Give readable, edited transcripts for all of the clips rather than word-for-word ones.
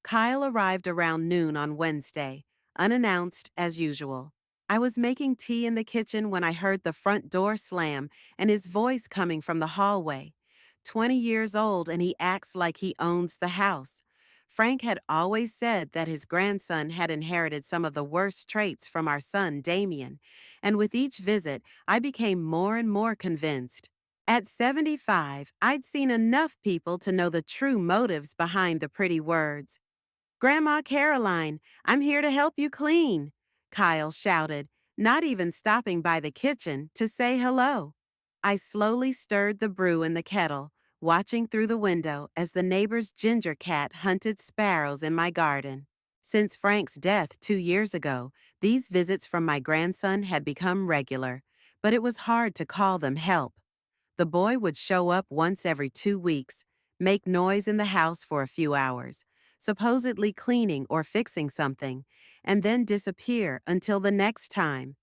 Kyle arrived around noon on Wednesday, unannounced as usual. I was making tea in the kitchen when I heard the front door slam and his voice coming from the hallway. 20 years old and he acts like he owns the house. Frank had always said that his grandson had inherited some of the worst traits from our son, Damien, and with each visit, I became more and more convinced. At 75, I'd seen enough people to know the true motives behind the pretty words. Grandma Caroline, I'm here to help you clean, Kyle shouted, not even stopping by the kitchen to say hello. I slowly stirred the brew in the kettle, watching through the window as the neighbor's ginger cat hunted sparrows in my garden. Since Frank's death 2 years ago, these visits from my grandson had become regular, but it was hard to call them help. The boy would show up once every 2 weeks, make noise in the house for a few hours, supposedly cleaning or fixing something, and then disappear until the next time.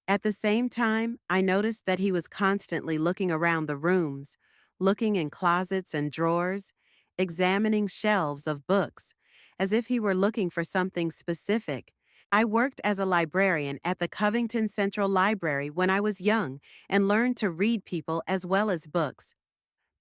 At the same time, I noticed that he was constantly looking around the rooms, looking in closets and drawers, examining shelves of books, as if he were looking for something specific. I worked as a librarian at the Covington Central Library when I was young and learned to read people as well as books.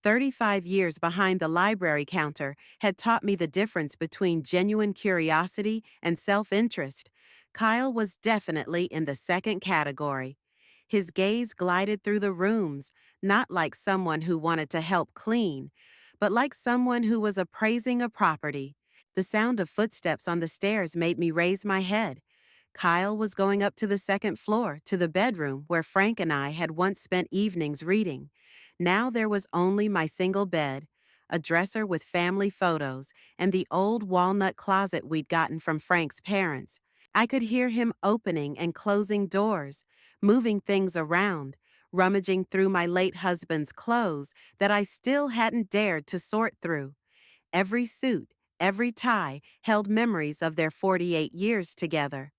35 years behind the library counter had taught me the difference between genuine curiosity and self-interest. Kyle was definitely in the second category. His gaze glided through the rooms, not like someone who wanted to help clean, but like someone who was appraising a property. The sound of footsteps on the stairs made me raise my head. Kyle was going up to the second floor, to the bedroom where Frank and I had once spent evenings reading. Now there was only my single bed, a dresser with family photos, and the old walnut closet we'd gotten from Frank's parents. I could hear him opening and closing doors, moving things around, rummaging through my late husband's clothes that I still hadn't dared to sort through. Every suit, every tie held memories of their 48 years together.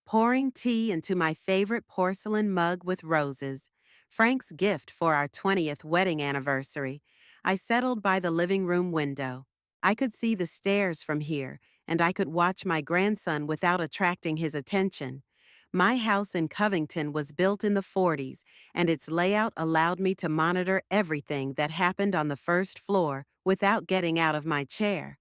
Pouring tea into my favorite porcelain mug with roses, Frank's gift for our 20th wedding anniversary, I settled by the living room window. I could see the stairs from here, and I could watch my grandson without attracting his attention. My house in Covington was built in the 40s, and its layout allowed me to monitor everything that happened on the first floor without getting out of my chair.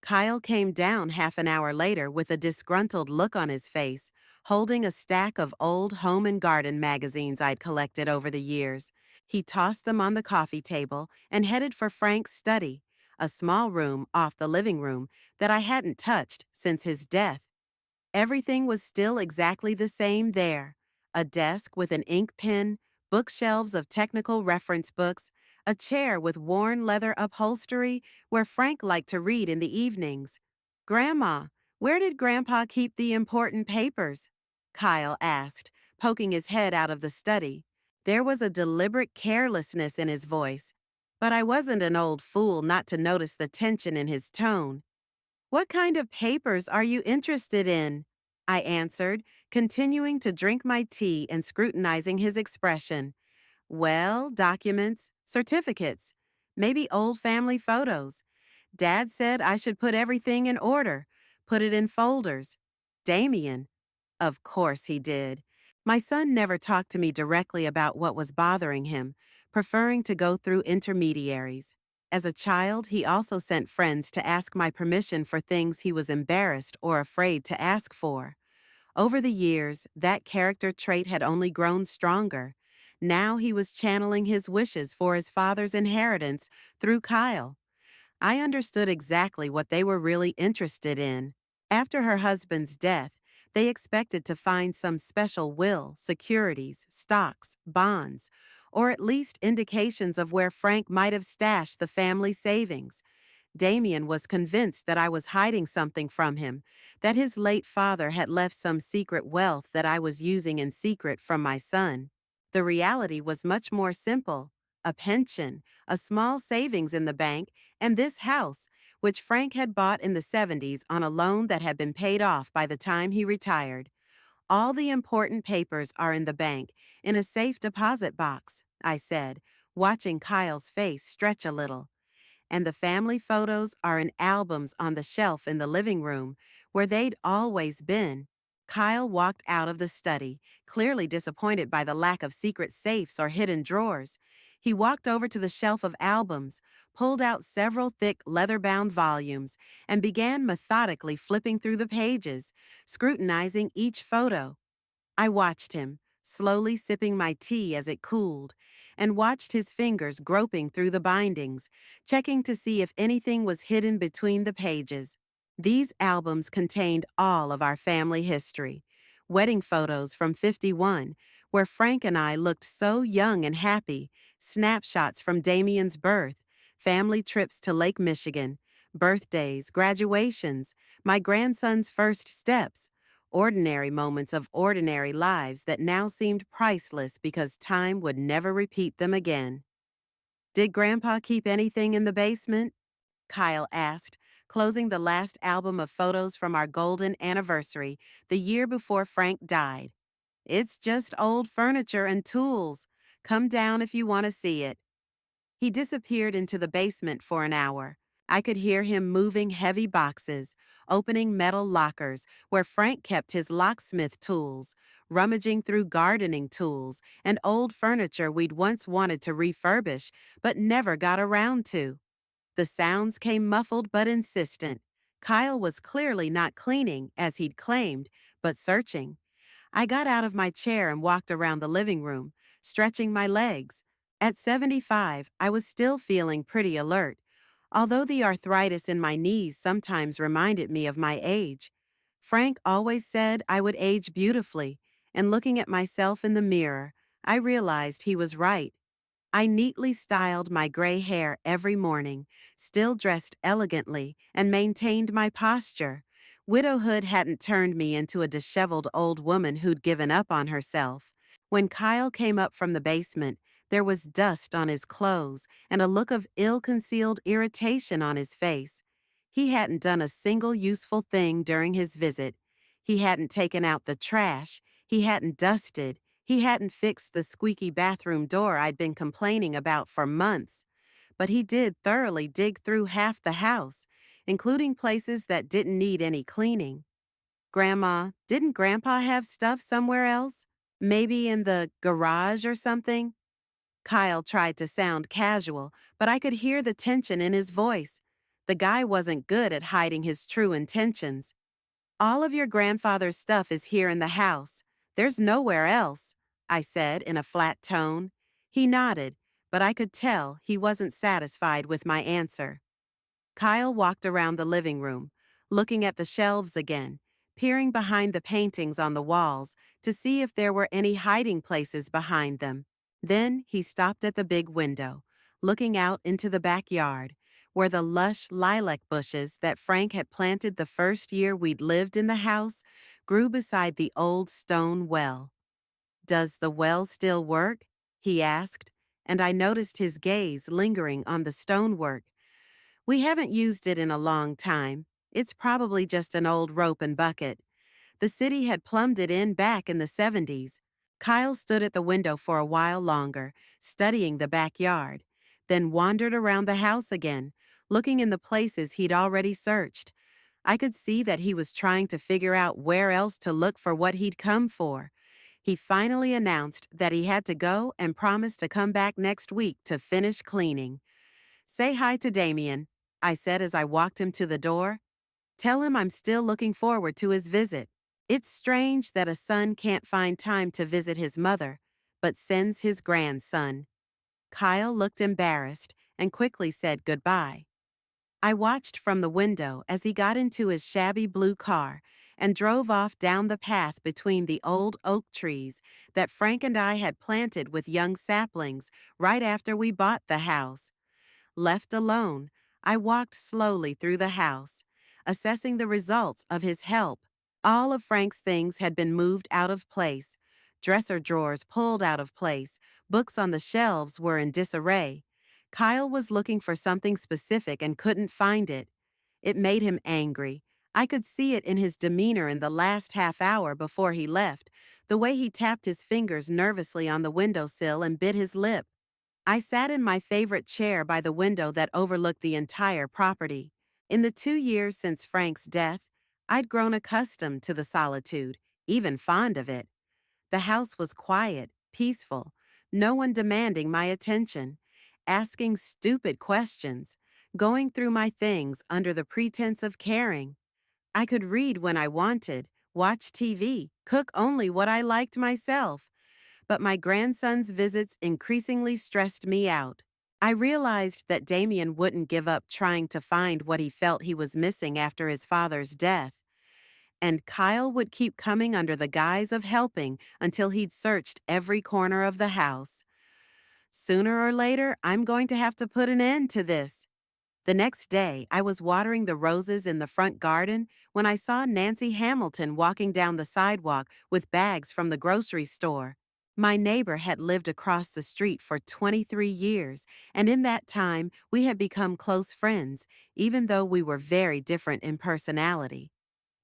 Kyle came down half an hour later with a disgruntled look on his face, holding a stack of old home and garden magazines I'd collected over the years. He tossed them on the coffee table and headed for Frank's study, a small room off the living room that I hadn't touched since his death. Everything was still exactly the same there. A desk with an ink pen, bookshelves of technical reference books, a chair with worn leather upholstery where Frank liked to read in the evenings. "Grandma, where did Grandpa keep the important papers?" Kyle asked, poking his head out of the study. There was a deliberate carelessness in his voice, but I wasn't an old fool not to notice the tension in his tone. "What kind of papers are you interested in?" I answered, continuing to drink my tea and scrutinizing his expression. "Well, documents, certificates, maybe old family photos. Dad said I should put everything in order, put it in folders." Damien. Of course he did. My son never talked to me directly about what was bothering him, preferring to go through intermediaries. As a child, he also sent friends to ask my permission for things he was embarrassed or afraid to ask for. Over the years, that character trait had only grown stronger. Now he was channeling his wishes for his father's inheritance through Kyle. I understood exactly what they were really interested in. After her husband's death, they expected to find some special will, securities, stocks, bonds, or at least indications of where Frank might have stashed the family savings. Damien was convinced that I was hiding something from him, that his late father had left some secret wealth that I was using in secret from my son. The reality was much more simple: a pension, a small savings in the bank, and this house, which Frank had bought in the 70s on a loan that had been paid off by the time he retired. "All the important papers are in the bank, in a safe deposit box," I said, watching Kyle's face stretch a little. And the family photos are in albums on the shelf in the living room, where they'd always been. Kyle walked out of the study, clearly disappointed by the lack of secret safes or hidden drawers. He walked over to the shelf of albums, pulled out several thick leather-bound volumes, and began methodically flipping through the pages, scrutinizing each photo. I watched him, slowly sipping my tea as it cooled, and watched his fingers groping through the bindings, checking to see if anything was hidden between the pages. These albums contained all of our family history. Wedding photos from 51, where Frank and I looked so young and happy, snapshots from Damien's birth, family trips to Lake Michigan, birthdays, graduations, my grandson's first steps, ordinary moments of ordinary lives that now seemed priceless because time would never repeat them again. Did Grandpa keep anything in the basement? Kyle asked, closing the last album of photos from our golden anniversary, the year before Frank died. It's just old furniture and tools. Come down if you want to see it. He disappeared into the basement for an hour. I could hear him moving heavy boxes, opening metal lockers where Frank kept his locksmith tools, rummaging through gardening tools and old furniture we'd once wanted to refurbish but never got around to. The sounds came muffled but insistent. Kyle was clearly not cleaning, as he'd claimed, but searching. I got out of my chair and walked around the living room, stretching my legs. At 75, I was still feeling pretty alert, although the arthritis in my knees sometimes reminded me of my age. Frank always said I would age beautifully, and looking at myself in the mirror, I realized he was right. I neatly styled my gray hair every morning, still dressed elegantly, and maintained my posture. Widowhood hadn't turned me into a disheveled old woman who'd given up on herself. When Kyle came up from the basement, there was dust on his clothes and a look of ill-concealed irritation on his face. He hadn't done a single useful thing during his visit. He hadn't taken out the trash. He hadn't dusted. He hadn't fixed the squeaky bathroom door I'd been complaining about for months. But he did thoroughly dig through half the house, including places that didn't need any cleaning. Grandma, didn't Grandpa have stuff somewhere else? Maybe in the garage or something? Kyle tried to sound casual, but I could hear the tension in his voice. The guy wasn't good at hiding his true intentions. All of your grandfather's stuff is here in the house. There's nowhere else, I said in a flat tone. He nodded, but I could tell he wasn't satisfied with my answer. Kyle walked around the living room, looking at the shelves again, peering behind the paintings on the walls to see if there were any hiding places behind them. Then he stopped at the big window, looking out into the backyard, where the lush lilac bushes that Frank had planted the first year we'd lived in the house grew beside the old stone well. "Does the well still work?" he asked, and I noticed his gaze lingering on the stonework. "We haven't used it in a long time. It's probably just an old rope and bucket. The city had plumbed it in back in the 70s. Kyle stood at the window for a while longer, studying the backyard, then wandered around the house again, looking in the places he'd already searched. I could see that he was trying to figure out where else to look for what he'd come for. He finally announced that he had to go and promised to come back next week to finish cleaning. "Say hi to Damien," I said as I walked him to the door. "Tell him I'm still looking forward to his visit. It's strange that a son can't find time to visit his mother, but sends his grandson." Kyle looked embarrassed and quickly said goodbye. I watched from the window as he got into his shabby blue car and drove off down the path between the old oak trees that Frank and I had planted with young saplings right after we bought the house. Left alone, I walked slowly through the house, assessing the results of his help. All of Frank's things had been moved out of place. Dresser drawers pulled out of place. Books on the shelves were in disarray. Kyle was looking for something specific and couldn't find it. It made him angry. I could see it in his demeanor in the last half hour before he left, the way he tapped his fingers nervously on the windowsill and bit his lip. I sat in my favorite chair by the window that overlooked the entire property. In the 2 years since Frank's death, I'd grown accustomed to the solitude, even fond of it. The house was quiet, peaceful, no one demanding my attention, asking stupid questions, going through my things under the pretense of caring. I could read when I wanted, watch TV, cook only what I liked myself, but my grandson's visits increasingly stressed me out. I realized that Damien wouldn't give up trying to find what he felt he was missing after his father's death, and Kyle would keep coming under the guise of helping until he'd searched every corner of the house. Sooner or later, I'm going to have to put an end to this. The next day, I was watering the roses in the front garden when I saw Nancy Hamilton walking down the sidewalk with bags from the grocery store. My neighbor had lived across the street for 23 years, and in that time, we had become close friends, even though we were very different in personality.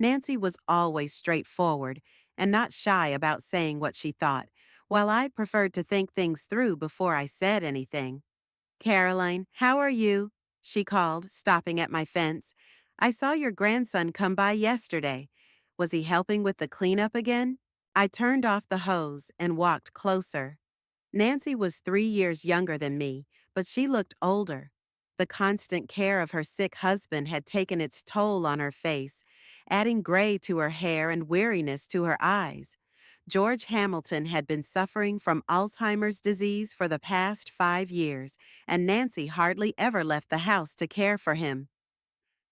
Nancy was always straightforward and not shy about saying what she thought, while I preferred to think things through before I said anything. "Caroline, how are you?" she called, stopping at my fence. "I saw your grandson come by yesterday. Was he helping with the cleanup again?" I turned off the hose and walked closer. Nancy was 3 years younger than me, but she looked older. The constant care of her sick husband had taken its toll on her face, adding gray to her hair and weariness to her eyes. George Hamilton had been suffering from Alzheimer's disease for the past 5 years, and Nancy hardly ever left the house to care for him.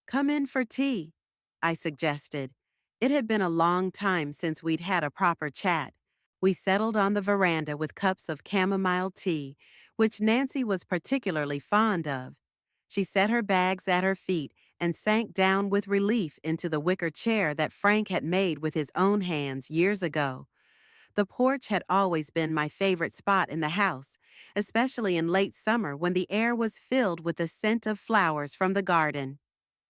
"Come in for tea," I suggested. It had been a long time since we'd had a proper chat. We settled on the veranda with cups of chamomile tea, which Nancy was particularly fond of. She set her bags at her feet and sank down with relief into the wicker chair that Frank had made with his own hands years ago. The porch had always been my favorite spot in the house, especially in late summer when the air was filled with the scent of flowers from the garden.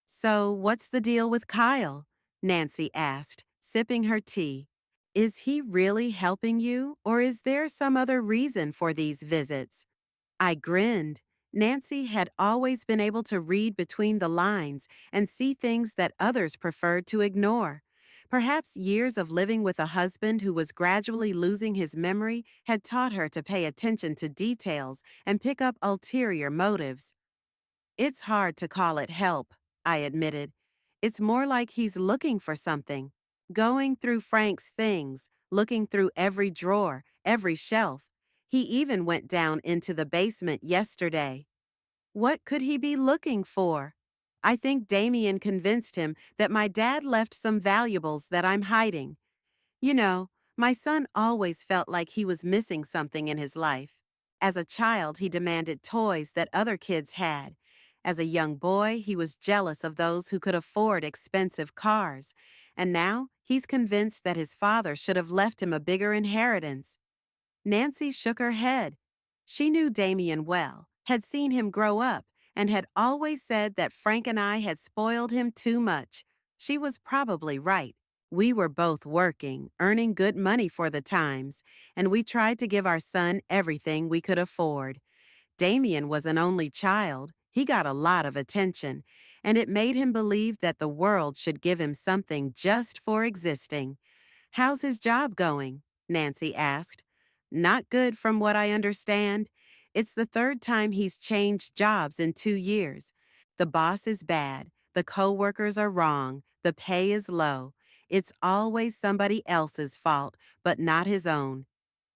"So, what's the deal with Kyle?" Nancy asked, sipping her tea. "Is he really helping you, or is there some other reason for these visits?" I grinned. Nancy had always been able to read between the lines and see things that others preferred to ignore. Perhaps years of living with a husband who was gradually losing his memory had taught her to pay attention to details and pick up ulterior motives. "It's hard to call it help," I admitted. "It's more like he's looking for something. Going through Frank's things, looking through every drawer, every shelf. He even went down into the basement yesterday." "What could he be looking for?" "I think Damien convinced him that my dad left some valuables that I'm hiding. You know, my son always felt like he was missing something in his life. As a child, he demanded toys that other kids had. As a young boy, he was jealous of those who could afford expensive cars. And now, he's convinced that his father should have left him a bigger inheritance." Nancy shook her head. She knew Damien well, had seen him grow up, and had always said that Frank and I had spoiled him too much. She was probably right. We were both working, earning good money for the times, and we tried to give our son everything we could afford. Damien was an only child. He got a lot of attention, and it made him believe that the world should give him something just for existing. "How's his job going?" Nancy asked. "Not good from what I understand. It's the third time he's changed jobs in 2 years. The boss is bad, the co-workers are wrong, the pay is low. It's always somebody else's fault, but not his own."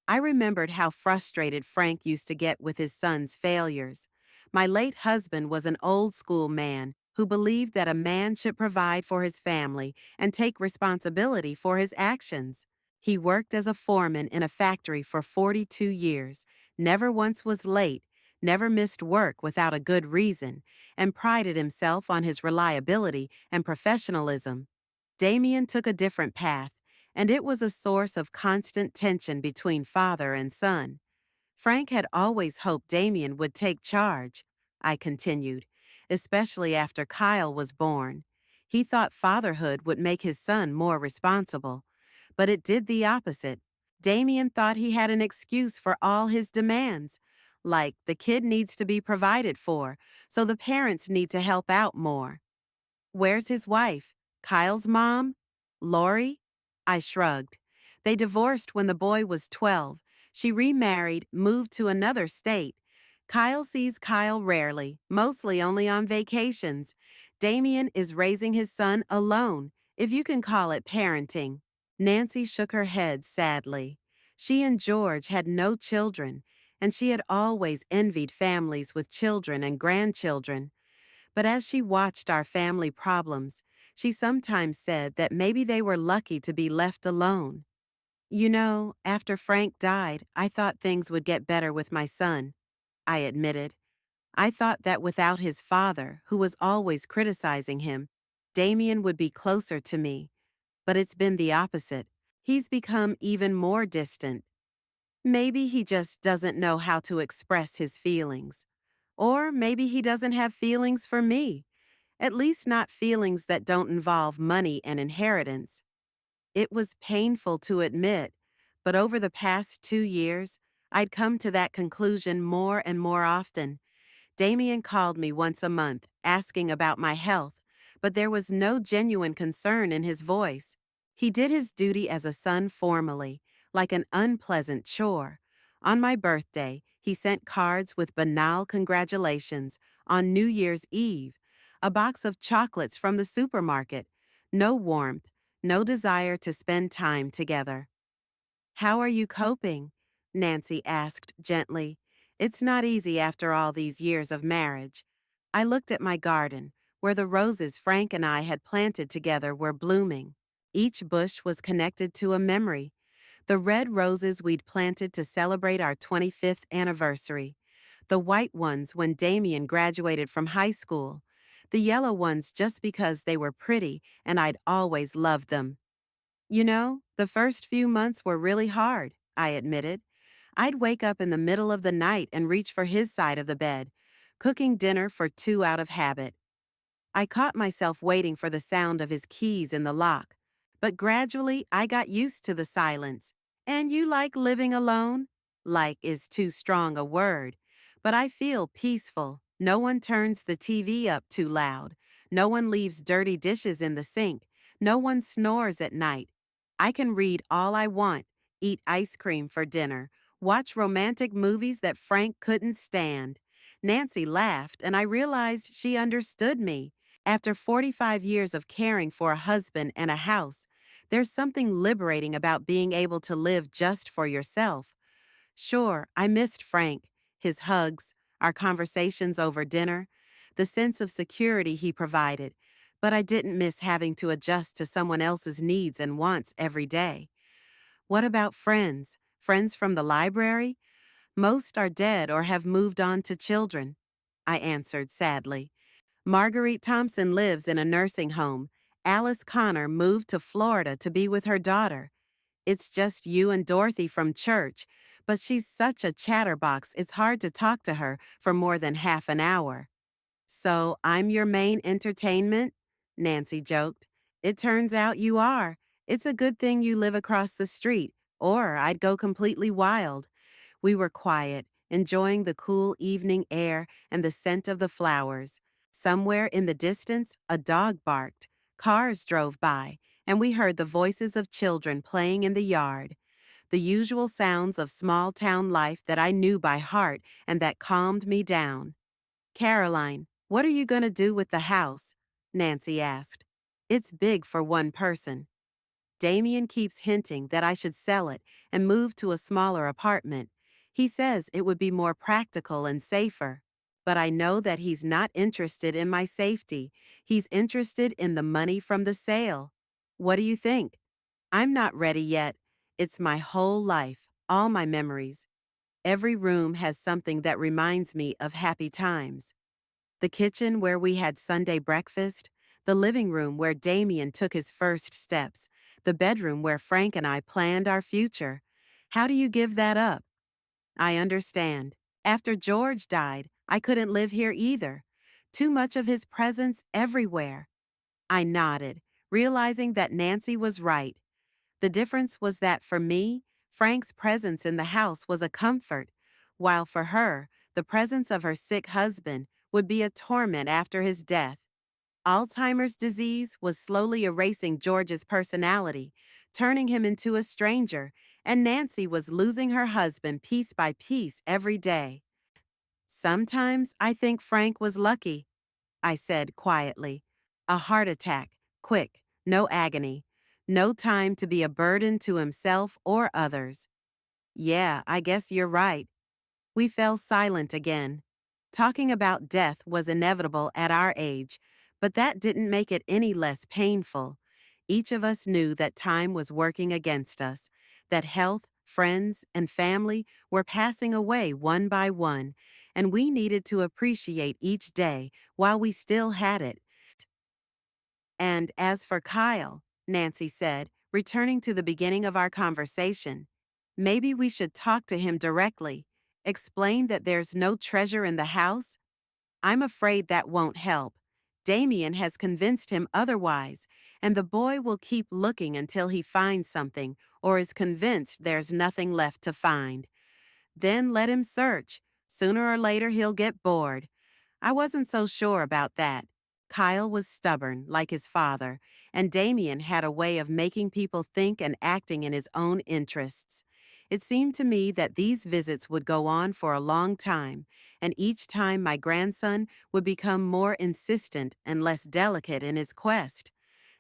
I remembered how frustrated Frank used to get with his son's failures. My late husband was an old-school man who believed that a man should provide for his family and take responsibility for his actions. He worked as a foreman in a factory for 42 years, never once was late, never missed work without a good reason, and prided himself on his reliability and professionalism. Damien took a different path, and it was a source of constant tension between father and son. Frank had always hoped Damien would take charge, I continued, especially after Kyle was born. He thought fatherhood would make his son more responsible, but it did the opposite. Damien thought he had an excuse for all his demands. Like, the kid needs to be provided for, so the parents need to help out more. Where's his wife? Kyle's mom? Lori? I shrugged. They divorced when the boy was 12. She remarried, moved to another state. Kyle sees Kyle rarely, mostly only on vacations. Damien is raising his son alone, if you can call it parenting. Nancy shook her head sadly. She and George had no children, and she had always envied families with children and grandchildren. But as she watched our family problems, she sometimes said that maybe they were lucky to be left alone. You know, after Frank died, I thought things would get better with my son, I admitted. I thought that without his father, who was always criticizing him, Damien would be closer to me. But it's been the opposite. He's become even more distant. Maybe he just doesn't know how to express his feelings. Or maybe he doesn't have feelings for me. At least not feelings that don't involve money and inheritance. It was painful to admit, but over the past 2 years, I'd come to that conclusion more and more often. Damien called me once a month, asking about my health, but there was no genuine concern in his voice. He did his duty as a son formally, like an unpleasant chore. On my birthday, he sent cards with banal congratulations. On New Year's Eve, a box of chocolates from the supermarket. No warmth, no desire to spend time together. How are you coping? Nancy asked gently. It's not easy after all these years of marriage. I looked at my garden, where the roses Frank and I had planted together were blooming. Each bush was connected to a memory. The red roses we'd planted to celebrate our 25th anniversary. The white ones when Damien graduated from high school. The yellow ones just because they were pretty and I'd always loved them. You know, the first few months were really hard, I admitted. I'd wake up in the middle of the night and reach for his side of the bed, cooking dinner for two out of habit. I caught myself waiting for the sound of his keys in the lock. But gradually, I got used to the silence. And you like living alone? Like is too strong a word. But I feel peaceful. No one turns the TV up too loud. No one leaves dirty dishes in the sink. No one snores at night. I can read all I want, eat ice cream for dinner, watch romantic movies that Frank couldn't stand. Nancy laughed, and I realized she understood me. After 45 years of caring for a husband and a house, there's something liberating about being able to live just for yourself. Sure, I missed Frank, his hugs, our conversations over dinner, the sense of security he provided, but I didn't miss having to adjust to someone else's needs and wants every day. What about friends? Friends from the library? Most are dead or have moved on to children, I answered sadly. Marguerite Thompson lives in a nursing home. Alice Connor moved to Florida to be with her daughter. It's just you and Dorothy from church, but she's such a chatterbox it's hard to talk to her for more than half an hour. So I'm your main entertainment? Nancy joked. It turns out you are. It's a good thing you live across the street, or I'd go completely wild. We were quiet, enjoying the cool evening air and the scent of the flowers. Somewhere in the distance, a dog barked. Cars drove by, and we heard the voices of children playing in the yard. The usual sounds of small-town life that I knew by heart and that calmed me down. Caroline, what are you going to do with the house? Nancy asked. It's big for one person. Damien keeps hinting that I should sell it and move to a smaller apartment. He says it would be more practical and safer. But I know that he's not interested in my safety. He's interested in the money from the sale. What do you think? I'm not ready yet. It's my whole life, all my memories. Every room has something that reminds me of happy times. The kitchen where we had Sunday breakfast, the living room where Damien took his first steps, the bedroom where Frank and I planned our future. How do you give that up? I understand. After George died, I couldn't live here either. Too much of his presence everywhere. I nodded, realizing that Nancy was right. The difference was that for me, Frank's presence in the house was a comfort, while for her, The presence of her sick husband would be a torment after his death. Alzheimer's disease was slowly erasing George's personality, turning him into a stranger, and Nancy was losing her husband piece by piece every day. Sometimes I think Frank was lucky, I said quietly. A heart attack, quick, no agony, no time to be a burden to himself or others. Yeah, I guess you're right. We fell silent again. Talking about death was inevitable at our age, but that didn't make it any less painful. Each of us knew that time was working against us, that health, friends, and family were passing away one by one, and we needed to appreciate each day while we still had it. And as for Kyle, Nancy said, returning to the beginning of our conversation, maybe we should talk to him directly, explain that there's no treasure in the house. I'm afraid that won't help. Damien has convinced him otherwise, and the boy will keep looking until he finds something or is convinced there's nothing left to find. Then let him search. Sooner or later he'll get bored. I wasn't so sure about that. Kyle was stubborn, like his father, and Damien had a way of making people think and acting in his own interests. It seemed to me that these visits would go on for a long time, and each time my grandson would become more insistent and less delicate in his quest.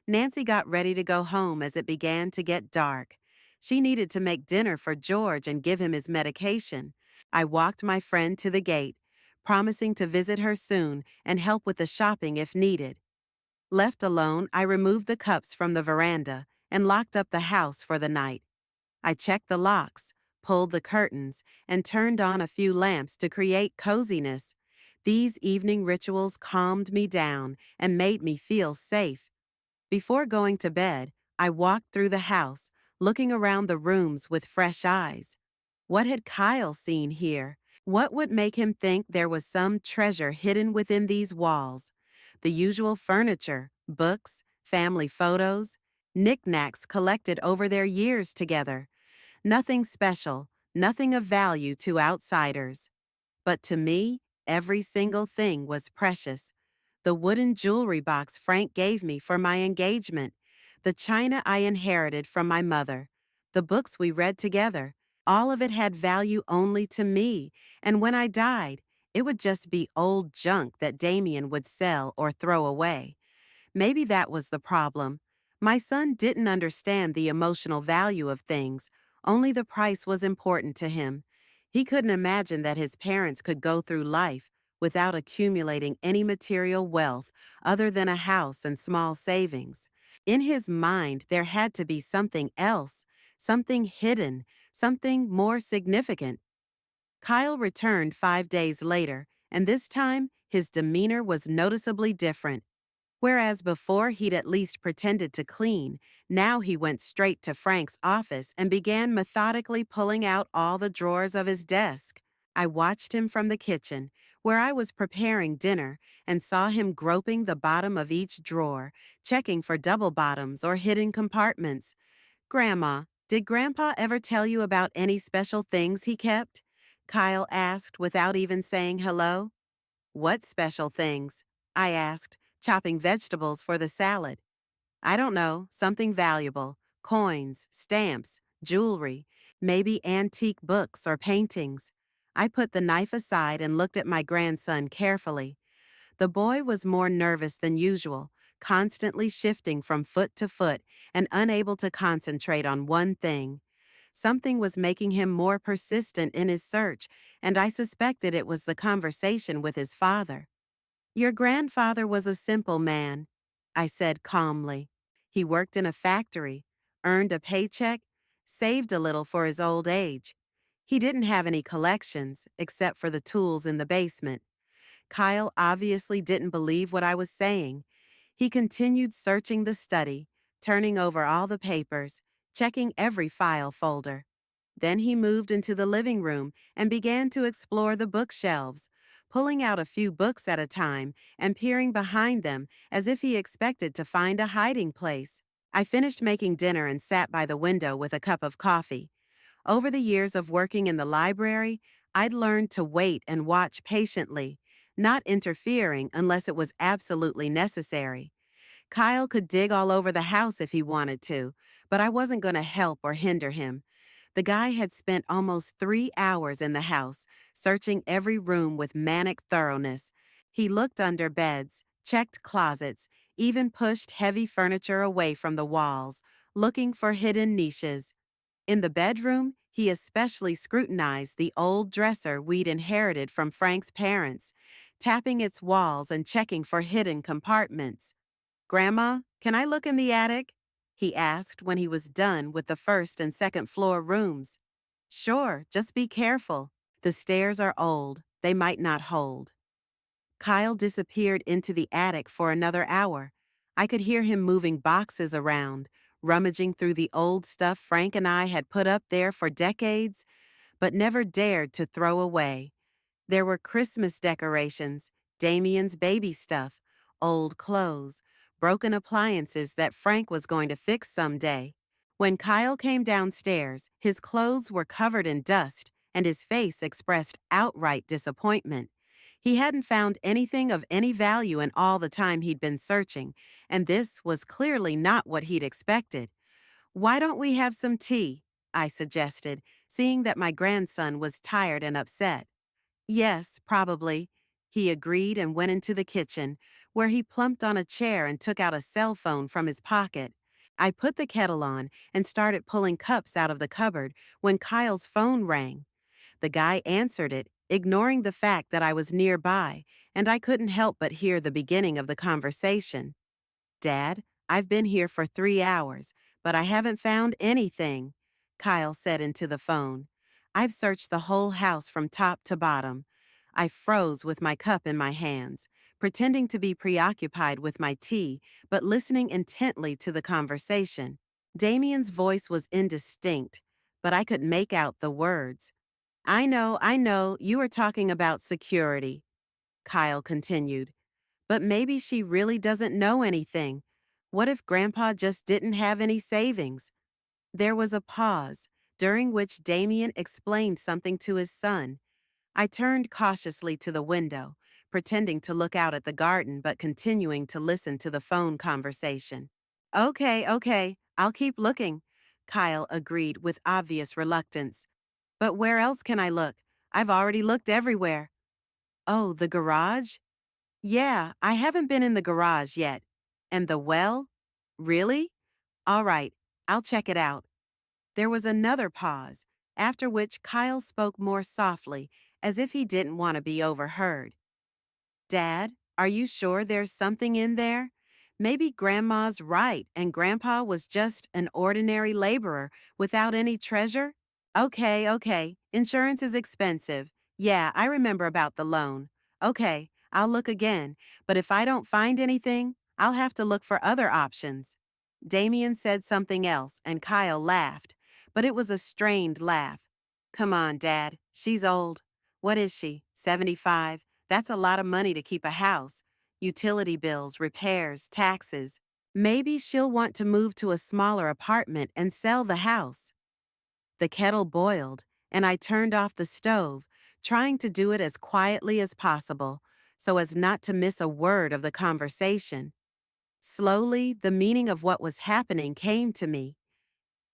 Nancy got ready to go home as it began to get dark. She needed to make dinner for George and give him his medication. I walked my friend to the gate, promising to visit her soon and help with the shopping if needed. Left alone, I removed the cups from the veranda and locked up the house for the night. I checked the locks, pulled the curtains, and turned on a few lamps to create coziness. These evening rituals calmed me down and made me feel safe. Before going to bed, I walked through the house, looking around the rooms with fresh eyes. What had Kyle seen here? What would make him think there was some treasure hidden within these walls? The usual furniture, books, family photos, knickknacks collected over their years together. Nothing special, nothing of value to outsiders. But to me, every single thing was precious. The wooden jewelry box Frank gave me for my engagement, the china I inherited from my mother, the books we read together, all of it had value only to me, and when I died, it would just be old junk that Damien would sell or throw away. Maybe that was the problem. My son didn't understand the emotional value of things, only the price was important to him. He couldn't imagine that his parents could go through life without accumulating any material wealth other than a house and small savings. In his mind, there had to be something else, something hidden, something more significant. Kyle returned 5 days later, and this time his demeanor was noticeably different. Whereas before he'd at least pretended to clean, now he went straight to Frank's office and began methodically pulling out all the drawers of his desk. I watched him from the kitchen, where I was preparing dinner, and saw him groping the bottom of each drawer, checking for double bottoms or hidden compartments. Grandma, did Grandpa ever tell you about any special things he kept? Kyle asked without even saying hello. What special things? I asked, chopping vegetables for the salad. I don't know, something valuable. Coins, stamps, jewelry, maybe antique books or paintings. I put the knife aside and looked at my grandson carefully. The boy was more nervous than usual, constantly shifting from foot to foot and unable to concentrate on one thing. Something was making him more persistent in his search, and I suspected it was the conversation with his father. Your grandfather was a simple man, I said calmly. He worked in a factory, earned a paycheck, saved a little for his old age. He didn't have any collections except for the tools in the basement. Kyle obviously didn't believe what I was saying. He continued searching the study, turning over all the papers, checking every file folder. Then he moved into the living room and began to explore the bookshelves, pulling out a few books at a time and peering behind them as if he expected to find a hiding place. I finished making dinner and sat by the window with a cup of coffee. Over the years of working in the library, I'd learned to wait and watch patiently, not interfering unless it was absolutely necessary. Kyle could dig all over the house if he wanted to, but I wasn't going to help or hinder him. The guy had spent almost 3 hours in the house, searching every room with manic thoroughness. He looked under beds, checked closets, even pushed heavy furniture away from the walls, looking for hidden niches. In the bedroom, he especially scrutinized the old dresser we'd inherited from Frank's parents, tapping its walls and checking for hidden compartments. "Grandma, can I look in the attic?" he asked when he was done with the first and second floor rooms. "Sure, just be careful. The stairs are old. They might not hold." Kyle disappeared into the attic for another hour. I could hear him moving boxes around, rummaging through the old stuff Frank and I had put up there for decades, but never dared to throw away. There were Christmas decorations, Damien's baby stuff, old clothes, broken appliances that Frank was going to fix someday. When Kyle came downstairs, his clothes were covered in dust, and his face expressed outright disappointment. He hadn't found anything of any value in all the time he'd been searching, and this was clearly not what he'd expected. "Why don't we have some tea?" I suggested, seeing that my grandson was tired and upset. "Yes, probably," he agreed and went into the kitchen, where he plumped on a chair and took out a cell phone from his pocket. I put the kettle on and started pulling cups out of the cupboard when Kyle's phone rang. The guy answered it, ignoring the fact that I was nearby, and I couldn't help but hear the beginning of the conversation. "Dad, I've been here for 3 hours, but I haven't found anything," Kyle said into the phone. "I've searched the whole house from top to bottom." I froze with my cup in my hands, pretending to be preoccupied with my tea, but listening intently to the conversation. Damien's voice was indistinct, but I could make out the words. I know, you were talking about security," Kyle continued. "But maybe she really doesn't know anything. What if Grandpa just didn't have any savings?" There was a pause, during which Damien explained something to his son. I turned cautiously to the window, pretending to look out at the garden but continuing to listen to the phone conversation. Okay, I'll keep looking," Kyle agreed with obvious reluctance. "But where else can I look? I've already looked everywhere." "Oh, the garage?" "Yeah, I haven't been in the garage yet." "And the well?" "Really?" "All right, I'll check it out." There was another pause, after which Kyle spoke more softly, as if he didn't want to be overheard. "Dad, are you sure there's something in there? Maybe Grandma's right and Grandpa was just an ordinary laborer without any treasure?" Okay. Insurance is expensive. Yeah, I remember about the loan. Okay, I'll look again, but if I don't find anything, I'll have to look for other options." Damien said something else, and Kyle laughed, but it was a strained laugh. "Come on, Dad. She's old. What is she, 75? That's a lot of money to keep a house. Utility bills, repairs, taxes. Maybe she'll want to move to a smaller apartment and sell the house." The kettle boiled, and I turned off the stove, trying to do it as quietly as possible, so as not to miss a word of the conversation. Slowly, the meaning of what was happening came to me.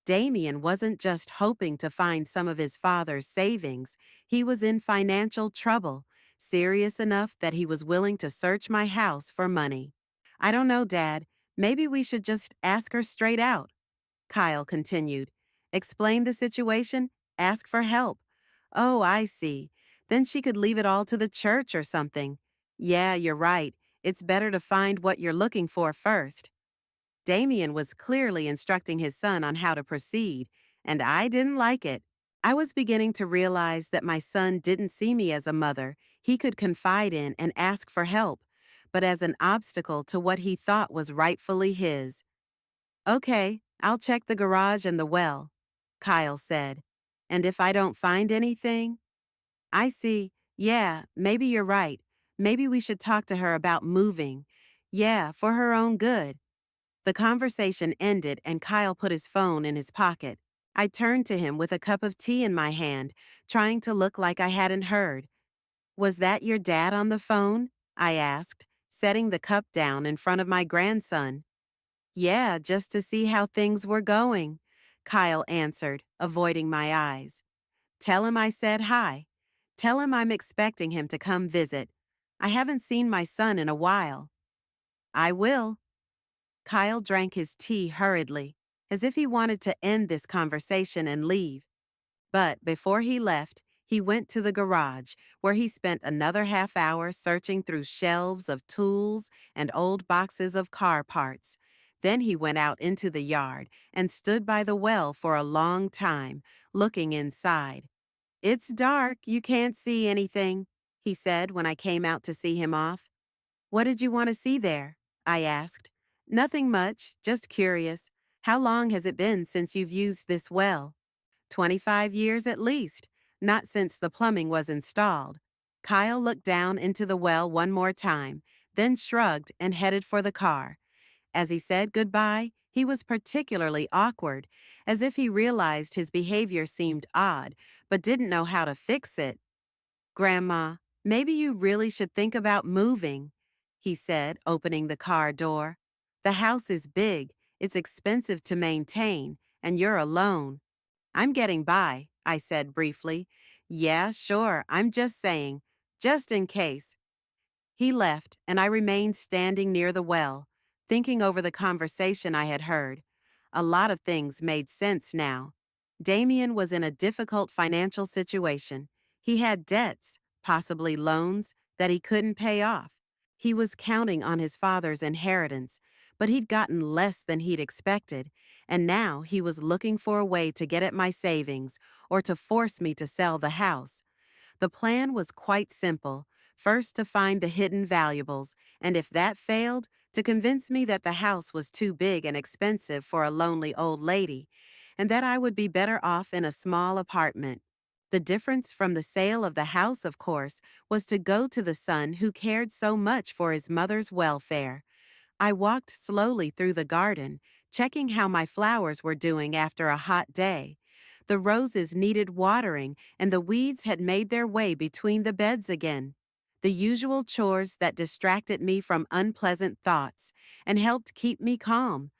Damien wasn't just hoping to find some of his father's savings. He was in financial trouble, serious enough that he was willing to search my house for money. "I don't know, Dad. Maybe we should just ask her straight out," Kyle continued. "Explain the situation, ask for help." "Oh, I see. Then she could leave it all to the church or something." "Yeah, you're right. It's better to find what you're looking for first." Damien was clearly instructing his son on how to proceed, and I didn't like it. I was beginning to realize that my son didn't see me as a mother he could confide in and ask for help, but as an obstacle to what he thought was rightfully his. "Okay, I'll check the garage and the well," Kyle said. "And if I don't find anything?" "I see. Yeah, maybe you're right. Maybe we should talk to her about moving. Yeah, for her own good." The conversation ended and Kyle put his phone in his pocket. I turned to him with a cup of tea in my hand, trying to look like I hadn't heard. Was that your dad on the phone? I asked, setting the cup down in front of my grandson. Yeah, just to see how things were going, Kyle answered, avoiding my eyes. Tell him I said hi. Tell him I'm expecting him to come visit. I haven't seen my son in a while. I will. Kyle drank his tea hurriedly, as if he wanted to end this conversation and leave. But before he left, he went to the garage, where he spent another half hour searching through shelves of tools and old boxes of car parts. Then he went out into the yard and stood by the well for a long time, looking inside. It's dark, you can't see anything, he said when I came out to see him off. What did you want to see there? I asked. Nothing much, just curious. How long has it been since you've used this well? 25 years at least, not since the plumbing was installed. Kyle looked down into the well one more time, then shrugged and headed for the car. As he said goodbye, he was particularly awkward, as if he realized his behavior seemed odd, but didn't know how to fix it. Grandma, maybe you really should think about moving, he said, opening the car door. The house is big, it's expensive to maintain, and you're alone. I'm getting by, I said briefly. Yeah, sure, I'm just saying, just in case. He left, and I remained standing near the well, thinking over the conversation I had heard. A lot of things made sense now. Damien was in a difficult financial situation. He had debts, possibly loans, that he couldn't pay off. He was counting on his father's inheritance, but he'd gotten less than he'd expected, and now he was looking for a way to get at my savings or to force me to sell the house. The plan was quite simple. First, to find the hidden valuables, and if that failed, to convince me that the house was too big and expensive for a lonely old lady, and that I would be better off in a small apartment. The difference from the sale of the house, of course, was to go to the son who cared so much for his mother's welfare. I walked slowly through the garden, checking how my flowers were doing after a hot day. The roses needed watering, and the weeds had made their way between the beds again. The usual chores that distracted me from unpleasant thoughts and helped keep me calm.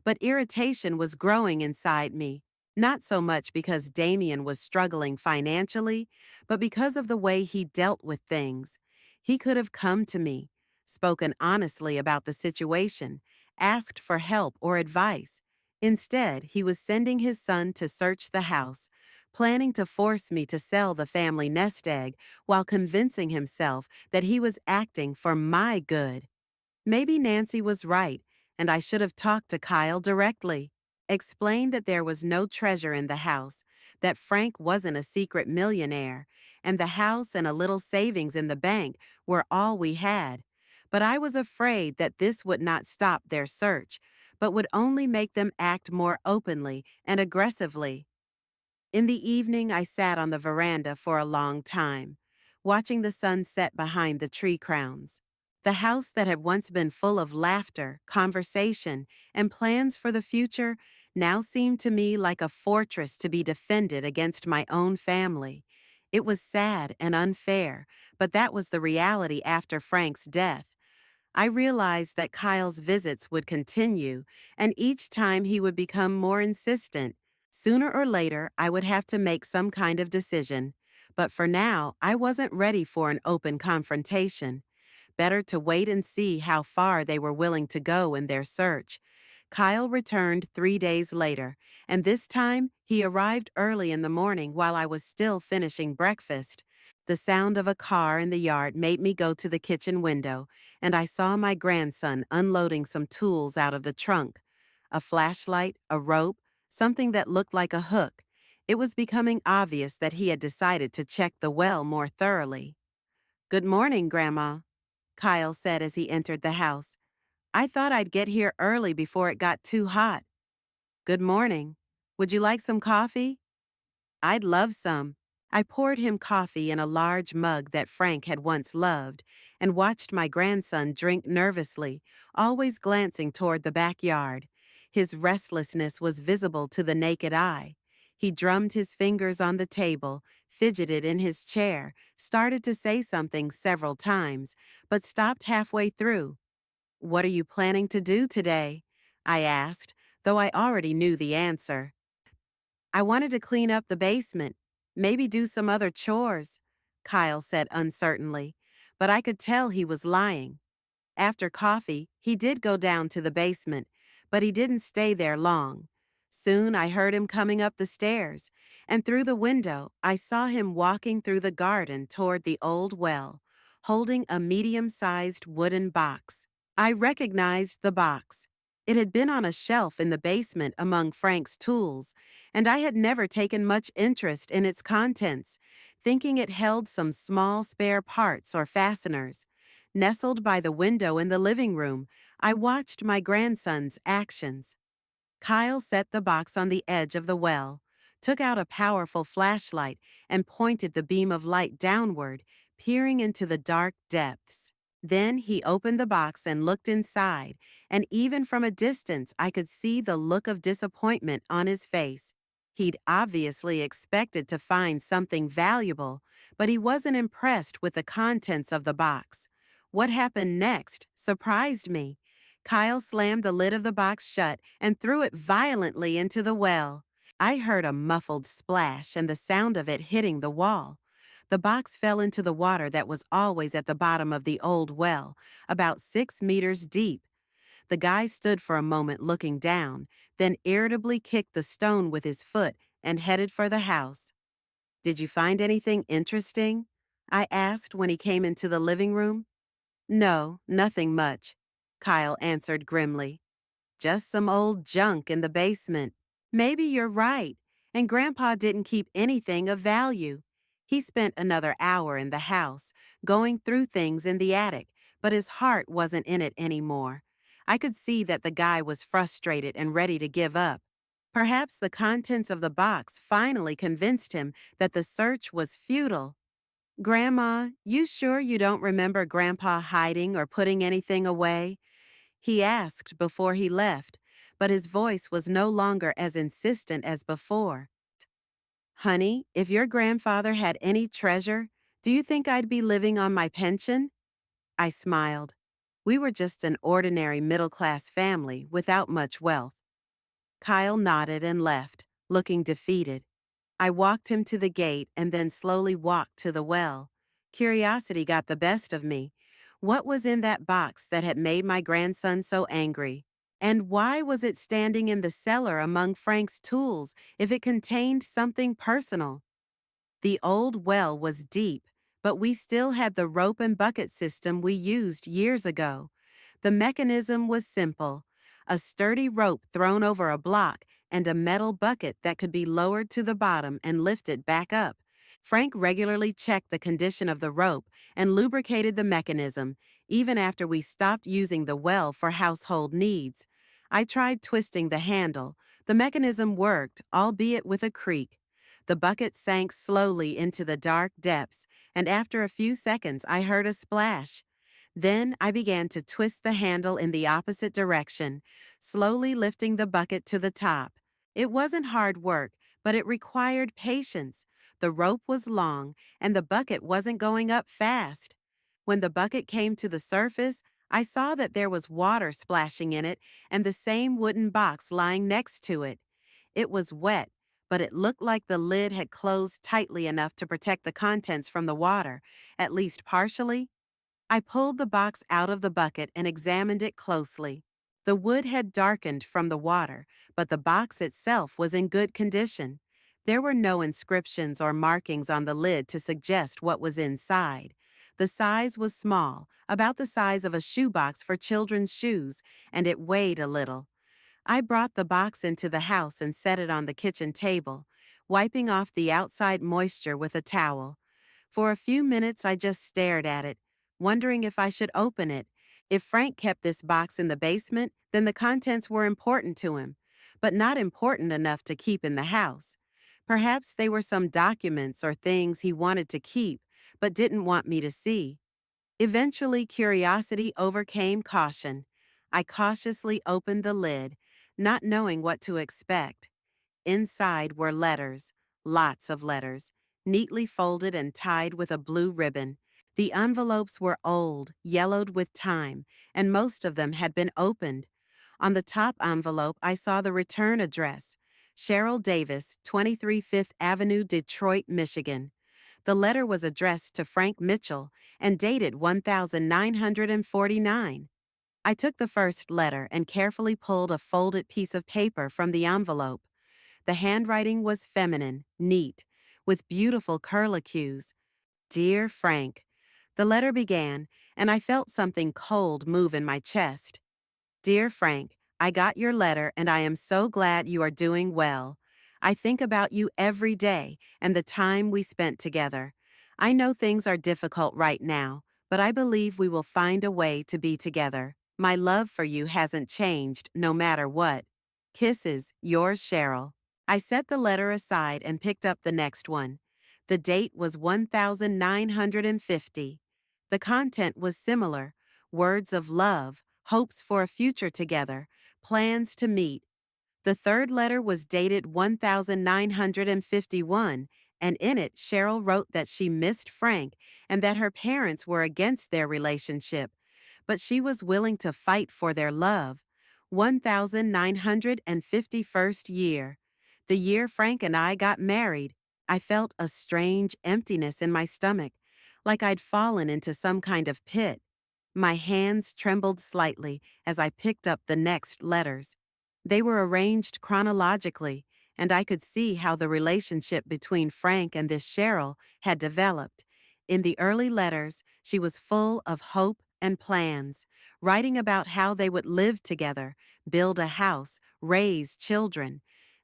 But irritation was growing inside me, not so much because Damien was struggling financially, but because of the way he dealt with things. He could have come to me, spoken honestly about the situation, asked for help or advice. Instead, he was sending his son to search the house, planning to force me to sell the family nest egg while convincing himself that he was acting for my good. Maybe Nancy was right, and I should have talked to Kyle directly. Explained that there was no treasure in the house, that Frank wasn't a secret millionaire, and the house and a little savings in the bank were all we had. But I was afraid that this would not stop their search, but would only make them act more openly and aggressively. In the evening, I sat on the veranda for a long time, watching the sun set behind the tree crowns. The house that had once been full of laughter, conversation, and plans for the future now seemed to me like a fortress to be defended against my own family. It was sad and unfair, but that was the reality after Frank's death. I realized that Kyle's visits would continue, and each time he would become more insistent. Sooner or later, I would have to make some kind of decision. But for now, I wasn't ready for an open confrontation. Better to wait and see how far they were willing to go in their search. Kyle returned 3 days later, and this time he arrived early in the morning while I was still finishing breakfast. The sound of a car in the yard made me go to the kitchen window, and I saw my grandson unloading some tools out of the trunk. A flashlight, a rope, something that looked like a hook. It was becoming obvious that he had decided to check the well more thoroughly. "Good morning, Grandma," Kyle said as he entered the house. "I thought I'd get here early before it got too hot." "Good morning. Would you like some coffee?" "I'd love some." I poured him coffee in a large mug that Frank had once loved and watched my grandson drink nervously, always glancing toward the backyard. His restlessness was visible to the naked eye. He drummed his fingers on the table, fidgeted in his chair, started to say something several times, but stopped halfway through. "What are you planning to do today?" I asked, though I already knew the answer. "I wanted to clean up the basement, maybe do some other chores," Kyle said uncertainly, but I could tell he was lying. After coffee, he did go down to the basement, but he didn't stay there long. Soon I heard him coming up the stairs, and through the window I saw him walking through the garden toward the old well, holding a medium-sized wooden box. I recognized the box. It had been on a shelf in the basement among Frank's tools, and I had never taken much interest in its contents, thinking it held some small spare parts or fasteners. Nestled by the window in the living room, I watched my grandson's actions. Kyle set the box on the edge of the well, took out a powerful flashlight, and pointed the beam of light downward, peering into the dark depths. Then he opened the box and looked inside, and even from a distance I could see the look of disappointment on his face. He'd obviously expected to find something valuable, but he wasn't impressed with the contents of the box. What happened next surprised me. Kyle slammed the lid of the box shut and threw it violently into the well. I heard a muffled splash and the sound of it hitting the wall. The box fell into the water that was always at the bottom of the old well, about 6 meters deep. The guy stood for a moment looking down, then irritably kicked the stone with his foot and headed for the house. "Did you find anything interesting?" I asked when he came into the living room. "No, nothing much," Kyle answered grimly. "Just some old junk in the basement." "Maybe you're right, and Grandpa didn't keep anything of value. He spent another hour in the house, going through things in the attic, but his heart wasn't in it anymore. I could see that the guy was frustrated and ready to give up. Perhaps the contents of the box finally convinced him that the search was futile. "Grandma, you sure you don't remember Grandpa hiding or putting anything away?" he asked before he left, but his voice was no longer as insistent as before. "Honey, if your grandfather had any treasure, do you think I'd be living on my pension?" I smiled. We were just an ordinary middle-class family without much wealth. Kyle nodded and left, looking defeated. I walked him to the gate and then slowly walked to the well. Curiosity got the best of me. What was in that box that had made my grandson so angry? And why was it standing in the cellar among Frank's tools if it contained something personal? The old well was deep, but we still had the rope and bucket system we used years ago. The mechanism was simple: a sturdy rope thrown over a block and a metal bucket that could be lowered to the bottom and lifted back up. Frank regularly checked the condition of the rope and lubricated the mechanism, even after we stopped using the well for household needs. I tried twisting the handle. The mechanism worked, albeit with a creak. The bucket sank slowly into the dark depths, and after a few seconds I heard a splash. Then I began to twist the handle in the opposite direction, slowly lifting the bucket to the top. It wasn't hard work, but it required patience. The rope was long, and the bucket wasn't going up fast. When the bucket came to the surface, I saw that there was water splashing in it and the same wooden box lying next to it. It was wet, but it looked like the lid had closed tightly enough to protect the contents from the water, at least partially. I pulled the box out of the bucket and examined it closely. The wood had darkened from the water, but the box itself was in good condition. There were no inscriptions or markings on the lid to suggest what was inside. The size was small, about the size of a shoebox for children's shoes, and it weighed a little. I brought the box into the house and set it on the kitchen table, wiping off the outside moisture with a towel. For a few minutes I just stared at it, wondering if I should open it. If Frank kept this box in the basement, then the contents were important to him, but not important enough to keep in the house. Perhaps they were some documents or things he wanted to keep, but didn't want me to see. Eventually, curiosity overcame caution. I cautiously opened the lid, not knowing what to expect. inside were letters, lots of letters, neatly folded and tied with a blue ribbon. The envelopes were old, yellowed with time, and most of them had been opened. On the top envelope, I saw the return address: Cheryl Davis, 23 Fifth Avenue, Detroit, Michigan. The letter was addressed to Frank Mitchell and dated 1949. I took the first letter and carefully pulled a folded piece of paper from the envelope. The handwriting was feminine, neat, with beautiful curlicues. Dear Frank. The letter began, and I felt something cold move in my chest. Dear Frank, I got your letter and I am so glad you are doing well. I think about you every day and the time we spent together. I know things are difficult right now, but I believe we will find a way to be together. My love for you hasn't changed no matter what. Kisses, yours, Cheryl. I set the letter aside and picked up the next one. The date was 1950. The content was similar: words of love, hopes for a future together, plans to meet. The third letter was dated 1951, and in it Cheryl wrote that she missed Frank and that her parents were against their relationship, but she was willing to fight for their love. 1951st year. The year Frank and I got married. I felt a strange emptiness in my stomach, like I'd fallen into some kind of pit. My hands trembled slightly as I picked up the next letters. They were arranged chronologically, and I could see how the relationship between Frank and this Cheryl had developed. In the early letters, she was full of hope and plans, writing about how they would live together, build a house, raise children.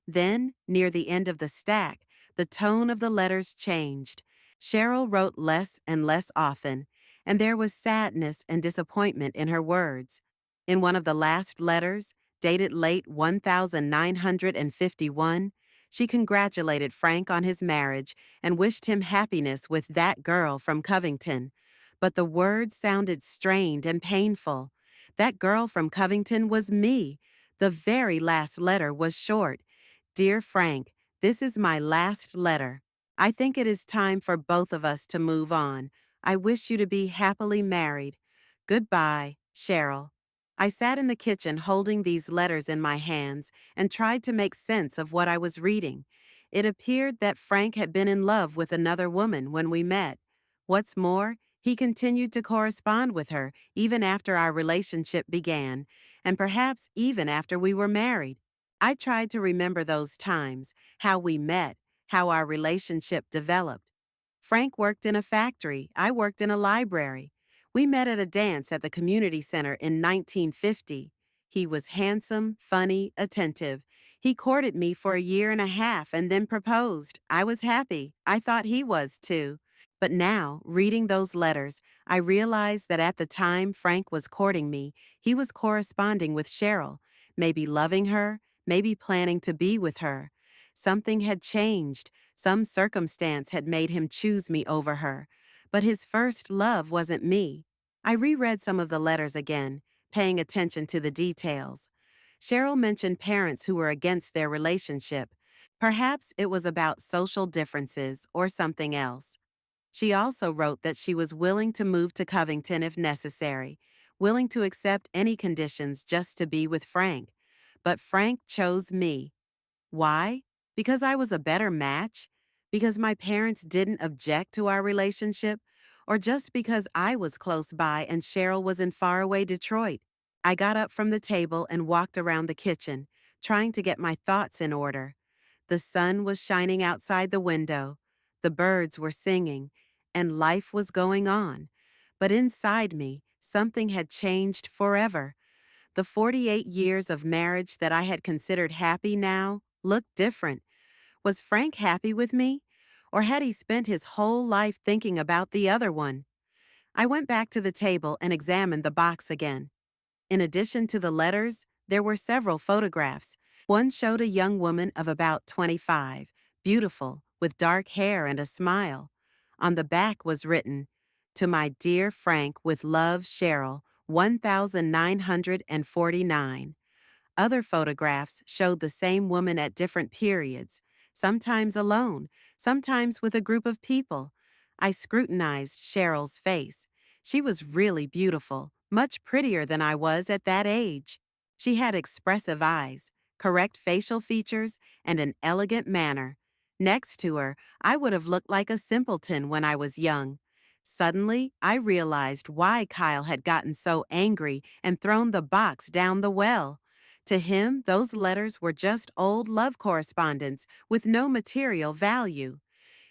Then, near the end of the stack, the tone of the letters changed. Cheryl wrote less and less often, and there was sadness and disappointment in her words. In one of the last letters, dated late 1951, she congratulated Frank on his marriage and wished him happiness with that girl from Covington. But the words sounded strained and painful. That girl from Covington was me. The very last letter was short. Dear Frank, this is my last letter. I think it is time for both of us to move on. I wish you to be happily married. Goodbye, Cheryl. I sat in the kitchen holding these letters in my hands and tried to make sense of what I was reading. It appeared that Frank had been in love with another woman when we met. What's more, he continued to correspond with her even after our relationship began, and perhaps even after we were married. I tried to remember those times, how we met, how our relationship developed. Frank worked in a factory. I worked in a library. We met at a dance at the community center in 1950. He was handsome, funny, attentive. He courted me for a year and a half and then proposed. I was happy. I thought he was too. But now, reading those letters, I realized that at the time Frank was courting me, he was corresponding with Cheryl, maybe loving her, maybe planning to be with her. Something had changed. Some circumstance had made him choose me over her. But his first love wasn't me. I reread some of the letters again, paying attention to the details. Cheryl mentioned parents who were against their relationship. Perhaps it was about social differences or something else. She also wrote that she was willing to move to Covington if necessary, willing to accept any conditions just to be with Frank. But Frank chose me. Why? Because I was a better match? Because my parents didn't object to our relationship? Or just because I was close by and Cheryl was in faraway Detroit? I got up from the table and walked around the kitchen, trying to get my thoughts in order. The sun was shining outside the window. The birds were singing, and life was going on. But inside me, something had changed forever. The 48 years of marriage that I had considered happy now looked different. Was Frank happy with me? Or had he spent his whole life thinking about the other one? I went back to the table and examined the box again. In addition to the letters, there were several photographs. One showed a young woman of about 25, beautiful, with dark hair and a smile. On the back was written, "To my dear Frank with love, Cheryl, 1949. Other photographs showed the same woman at different periods, sometimes alone, sometimes with a group of people. I scrutinized Cheryl's face. She was really beautiful, much prettier than I was at that age. She had expressive eyes, correct facial features, and an elegant manner. Next to her, I would have looked like a simpleton when I was young. Suddenly, I realized why Kyle had gotten so angry and thrown the box down the well. To him, those letters were just old love correspondence with no material value.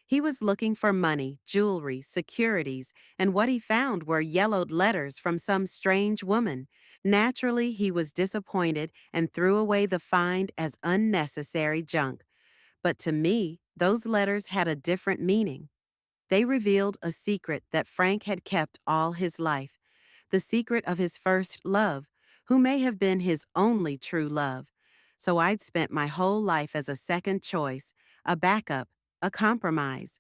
He was looking for money, jewelry, securities, and what he found were yellowed letters from some strange woman. Naturally, he was disappointed and threw away the find as unnecessary junk. But to me, those letters had a different meaning. They revealed a secret that Frank had kept all his life, the secret of his first love, who may have been his only true love. So I'd spent my whole life as a second choice, a backup, a compromise.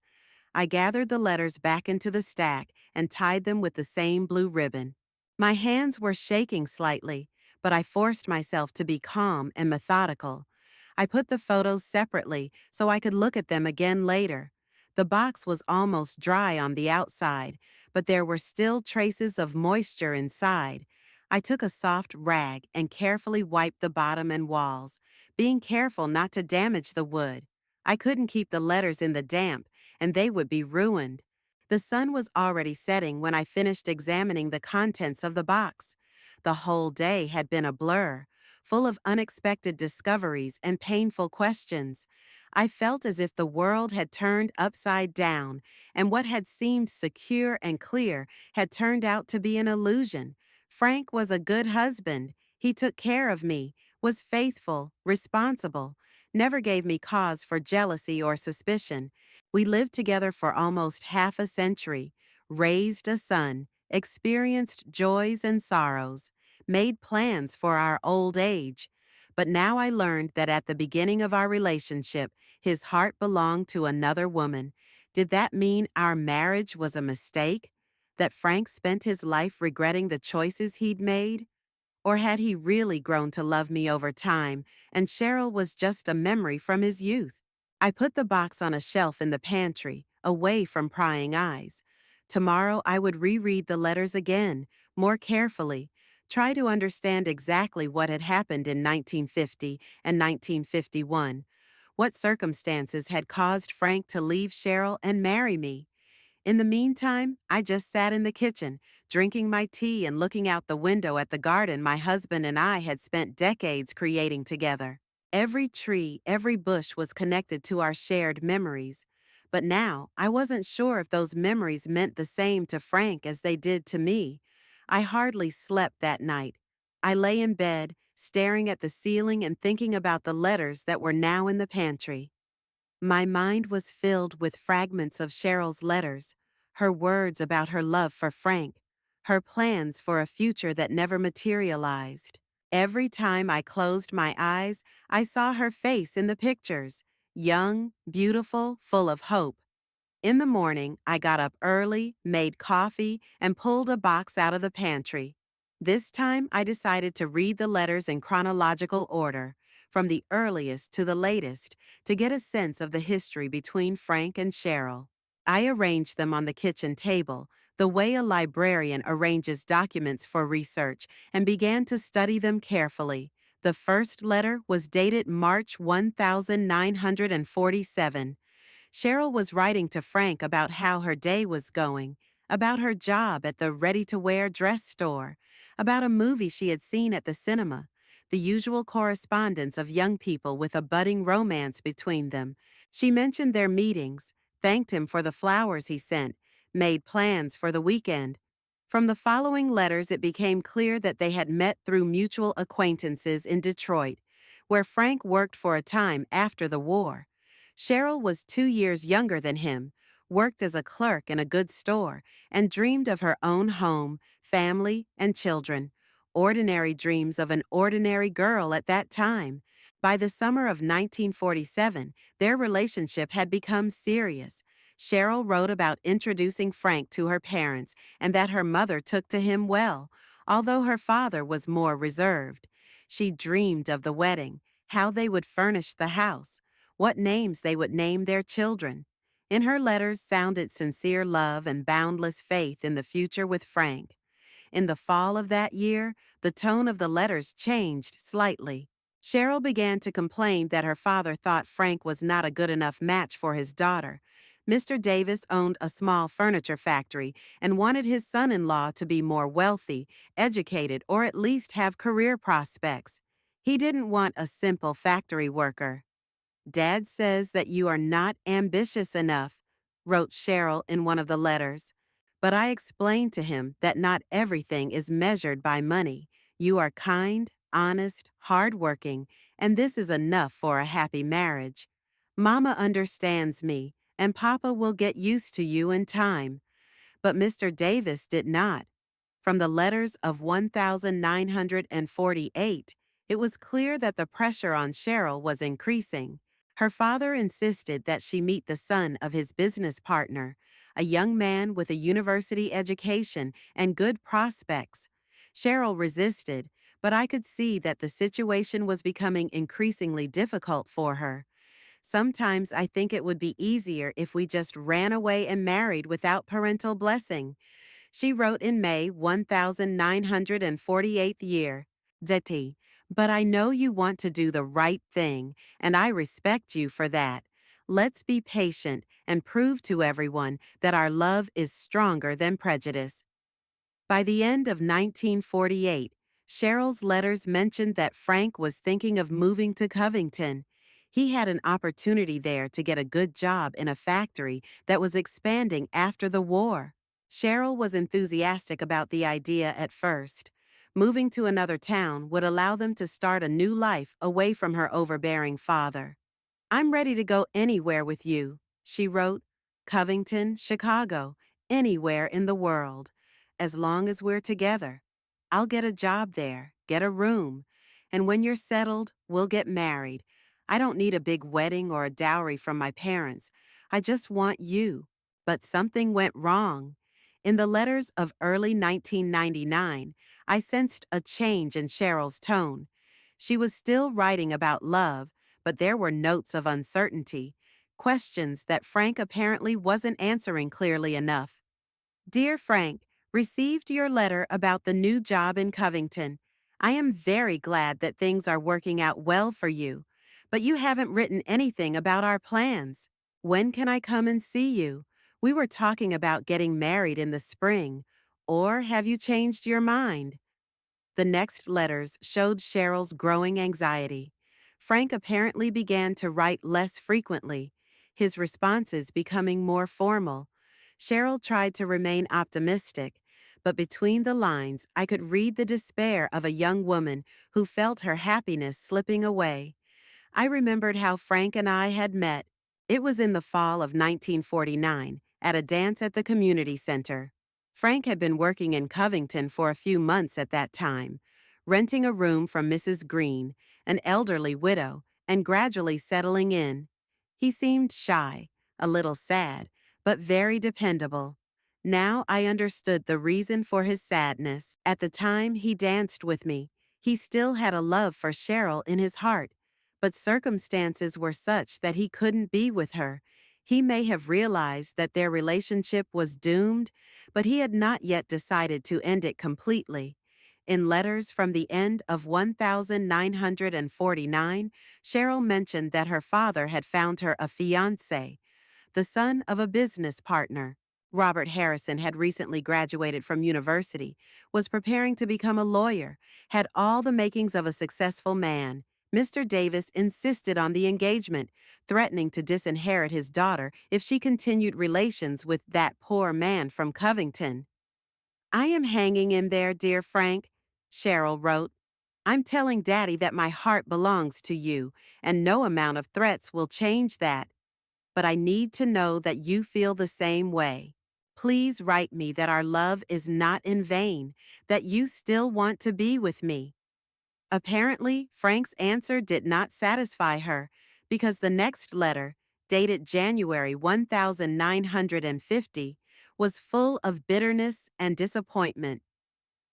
I gathered the letters back into the stack and tied them with the same blue ribbon. My hands were shaking slightly, but I forced myself to be calm and methodical. I put the photos separately so I could look at them again later. The box was almost dry on the outside, but there were still traces of moisture inside. I took a soft rag and carefully wiped the bottom and walls, being careful not to damage the wood. I couldn't keep the letters in the damp, and they would be ruined. The sun was already setting when I finished examining the contents of the box. The whole day had been a blur, full of unexpected discoveries and painful questions. I felt as if the world had turned upside down, and what had seemed secure and clear had turned out to be an illusion. Frank was a good husband. He took care of me, was faithful, responsible, never gave me cause for jealousy or suspicion. We lived together for almost half a century, raised a son, experienced joys and sorrows, made plans for our old age. But now I learned that at the beginning of our relationship, his heart belonged to another woman. Did that mean our marriage was a mistake? That Frank spent his life regretting the choices he'd made? Or had he really grown to love me over time, and Cheryl was just a memory from his youth? I put the box on a shelf in the pantry, away from prying eyes. Tomorrow I would reread the letters again, more carefully, try to understand exactly what had happened in 1950 and 1951, what circumstances had caused Frank to leave Cheryl and marry me. In the meantime, I just sat in the kitchen, drinking my tea and looking out the window at the garden my husband and I had spent decades creating together. Every tree, every bush was connected to our shared memories. But now, I wasn't sure if those memories meant the same to Frank as they did to me. I hardly slept that night. I lay in bed, staring at the ceiling and thinking about the letters that were now in the pantry. My mind was filled with fragments of Cheryl's letters, her words about her love for Frank, her plans for a future that never materialized. Every time I closed my eyes, I saw her face in the pictures, young, beautiful, full of hope. In the morning, I got up early, made coffee, and pulled a box out of the pantry. This time, I decided to read the letters in chronological order, from the earliest to the latest, to get a sense of the history between Frank and Cheryl. I arranged them on the kitchen table, the way a librarian arranges documents for research, and began to study them carefully. The first letter was dated March 1947. Cheryl was writing to Frank about how her day was going, about her job at the ready-to-wear dress store, about a movie she had seen at the cinema, the usual correspondence of young people with a budding romance between them. She mentioned their meetings, thanked him for the flowers he sent, made plans for the weekend. From the following letters, it became clear that they had met through mutual acquaintances in Detroit, where Frank worked for a time after the war. Cheryl was 2 years younger than him, worked as a clerk in a goods store, and dreamed of her own home, family, and children. Ordinary dreams of an ordinary girl at that time. By the summer of 1947, their relationship had become serious. Cheryl wrote about introducing Frank to her parents and that her mother took to him well, although her father was more reserved. She dreamed of the wedding, how they would furnish the house, what names they would name their children. In her letters sounded sincere love and boundless faith in the future with Frank. In the fall of that year, the tone of the letters changed slightly. Cheryl began to complain that her father thought Frank was not a good enough match for his daughter. Mr. Davis owned a small furniture factory and wanted his son-in-law to be more wealthy, educated, or at least have career prospects. He didn't want a simple factory worker. Dad says that you are not ambitious enough, wrote Cheryl in one of the letters. But I explained to him that not everything is measured by money. You are kind, honest, hardworking, and this is enough for a happy marriage. Mama understands me, and Papa will get used to you in time. But Mr. Davis did not. From the letters of 1948, it was clear that the pressure on Cheryl was increasing. Her father insisted that she meet the son of his business partner, a young man with a university education and good prospects. Cheryl resisted, but I could see that the situation was becoming increasingly difficult for her. Sometimes I think it would be easier if we just ran away and married without parental blessing. She wrote in May 1948th year, Deti, but I know you want to do the right thing, and I respect you for that. Let's be patient and prove to everyone that our love is stronger than prejudice. By the end of 1948, Cheryl's letters mentioned that Frank was thinking of moving to Covington. He had an opportunity there to get a good job in a factory that was expanding after the war. Cheryl was enthusiastic about the idea at first. Moving to another town would allow them to start a new life away from her overbearing father. I'm ready to go anywhere with you, she wrote. Covington, Chicago, anywhere in the world. As long as we're together. I'll get a job there, get a room. And when you're settled, we'll get married. I don't need a big wedding or a dowry from my parents. I just want you. But something went wrong. In the letters of early 1999, I sensed a change in Cheryl's tone. She was still writing about love, but there were notes of uncertainty, questions that Frank apparently wasn't answering clearly enough. Dear Frank, received your letter about the new job in Covington. I am very glad that things are working out well for you, but you haven't written anything about our plans. When can I come and see you? We were talking about getting married in the spring. Or have you changed your mind? The next letters showed Cheryl's growing anxiety. Frank apparently began to write less frequently, his responses becoming more formal. Cheryl tried to remain optimistic, but between the lines I could read the despair of a young woman who felt her happiness slipping away. I remembered how Frank and I had met. It was in the fall of 1949, at a dance at the community center. Frank had been working in Covington for a few months at that time, renting a room from Mrs. Green, an elderly widow, and gradually settling in. He seemed shy, a little sad, but very dependable. Now I understood the reason for his sadness. At the time he danced with me, he still had a love for Cheryl in his heart, but circumstances were such that he couldn't be with her. He may have realized that their relationship was doomed, but he had not yet decided to end it completely. In letters from the end of 1949, Cheryl mentioned that her father had found her a fiancé, the son of a business partner. Robert Harrison had recently graduated from university, was preparing to become a lawyer, had all the makings of a successful man. Mr. Davis insisted on the engagement, threatening to disinherit his daughter if she continued relations with that poor man from Covington. I am hanging in there, dear Frank, Cheryl wrote. I'm telling Daddy that my heart belongs to you, and no amount of threats will change that. But I need to know that you feel the same way. Please write me that our love is not in vain, that you still want to be with me. Apparently, Frank's answer did not satisfy her, because the next letter, dated January 1950, was full of bitterness and disappointment.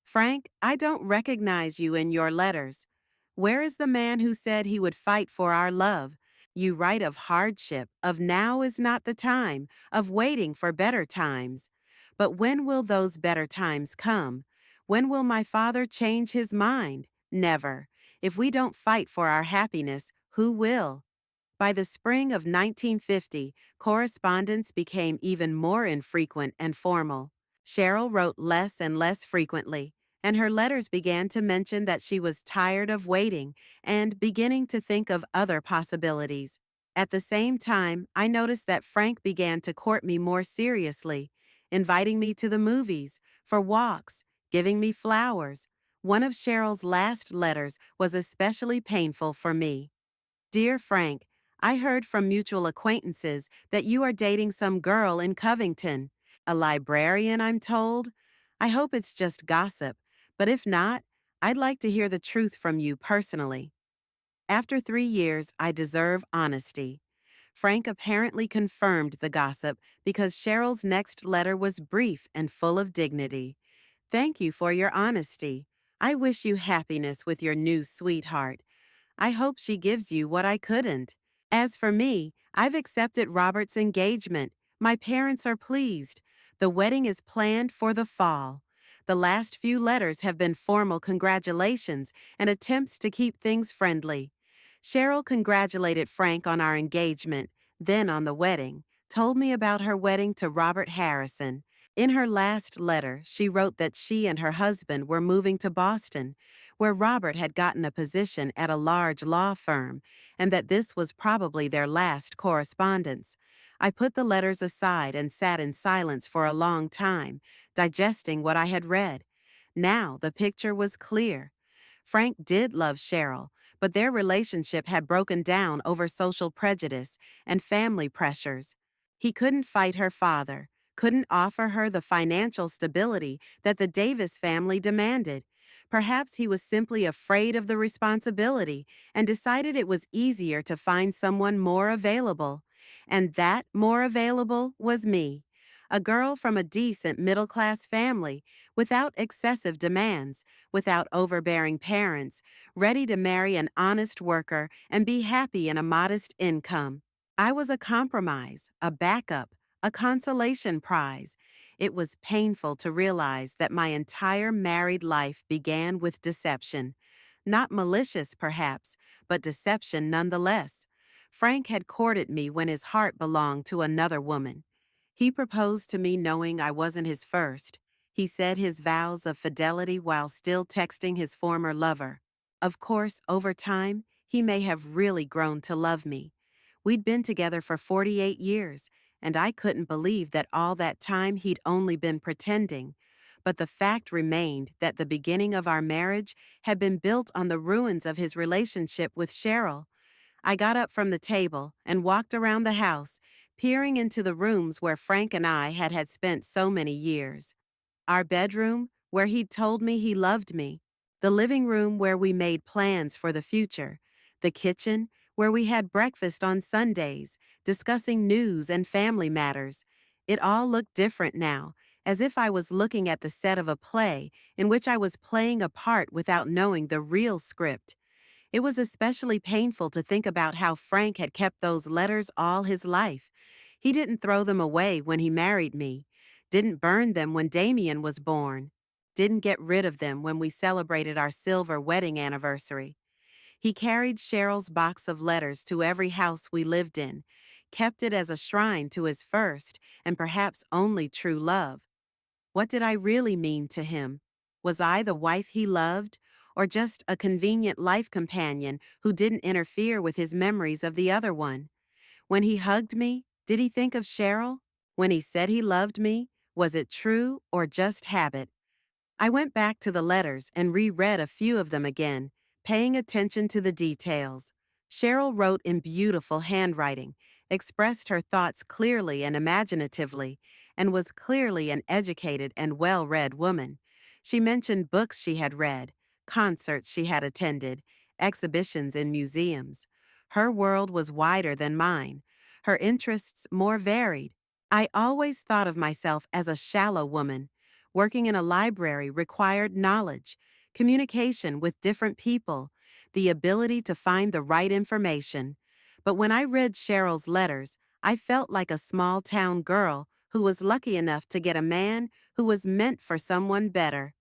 Frank, I don't recognize you in your letters. Where is the man who said he would fight for our love? You write of hardship, of now is not the time, of waiting for better times. But when will those better times come? When will my father change his mind? Never. If we don't fight for our happiness, who will? By the spring of 1950, correspondence became even more infrequent and formal. Cheryl wrote less and less frequently, and her letters began to mention that she was tired of waiting and beginning to think of other possibilities. At the same time, I noticed that Frank began to court me more seriously, inviting me to the movies, for walks, giving me flowers. One of Cheryl's last letters was especially painful for me. Dear Frank, I heard from mutual acquaintances that you are dating some girl in Covington. A librarian, I'm told. I hope it's just gossip, but if not, I'd like to hear the truth from you personally. After 3 years, I deserve honesty. Frank apparently confirmed the gossip because Cheryl's next letter was brief and full of dignity. Thank you for your honesty. I wish you happiness with your new sweetheart. I hope she gives you what I couldn't. As for me, I've accepted Robert's engagement. My parents are pleased. The wedding is planned for the fall. The last few letters have been formal congratulations and attempts to keep things friendly. Cheryl congratulated Frank on our engagement, then on the wedding, told me about her wedding to Robert Harrison. In her last letter, she wrote that she and her husband were moving to Boston, where Robert had gotten a position at a large law firm, and that this was probably their last correspondence. I put the letters aside and sat in silence for a long time, digesting what I had read. Now the picture was clear. Frank did love Cheryl, but their relationship had broken down over social prejudice and family pressures. He couldn't fight her father, couldn't offer her the financial stability that the Davis family demanded. Perhaps he was simply afraid of the responsibility and decided it was easier to find someone more available. And that more available was me, a girl from a decent middle-class family, without excessive demands, without overbearing parents, ready to marry an honest worker and be happy in a modest income. I was a compromise, a backup, a consolation prize. It was painful to realize that my entire married life began with deception. Not malicious, perhaps, but deception nonetheless. Frank had courted me when his heart belonged to another woman. He proposed to me knowing I wasn't his first. He said his vows of fidelity while still texting his former lover. Of course, over time, he may have really grown to love me. We'd been together for 48 years, and I couldn't believe that all that time he'd only been pretending. But the fact remained that the beginning of our marriage had been built on the ruins of his relationship with Cheryl. I got up from the table and walked around the house, peering into the rooms where Frank and I had spent so many years. Our bedroom, where he'd told me he loved me. The living room where we made plans for the future. The kitchen, where we had breakfast on Sundays, discussing news and family matters. It all looked different now, as if I was looking at the set of a play in which I was playing a part without knowing the real script. It was especially painful to think about how Frank had kept those letters all his life. He didn't throw them away when he married me, didn't burn them when Damien was born, didn't get rid of them when we celebrated our silver wedding anniversary. He carried Cheryl's box of letters to every house we lived in, kept it as a shrine to his first and perhaps only true love. What did I really mean to him? Was I the wife he loved, or just a convenient life companion who didn't interfere with his memories of the other one? When he hugged me, did he think of Cheryl? When he said he loved me, was it true or just habit? I went back to the letters and reread a few of them again, paying attention to the details. Cheryl wrote in beautiful handwriting, expressed her thoughts clearly and imaginatively, and was clearly an educated and well-read woman. She mentioned books she had read, concerts she had attended, exhibitions in museums. Her world was wider than mine, her interests more varied. I always thought of myself as a shallow woman. Working in a library required knowledge, communication with different people, the ability to find the right information. But when I read Cheryl's letters, I felt like a small town girl who was lucky enough to get a man who was meant for someone better.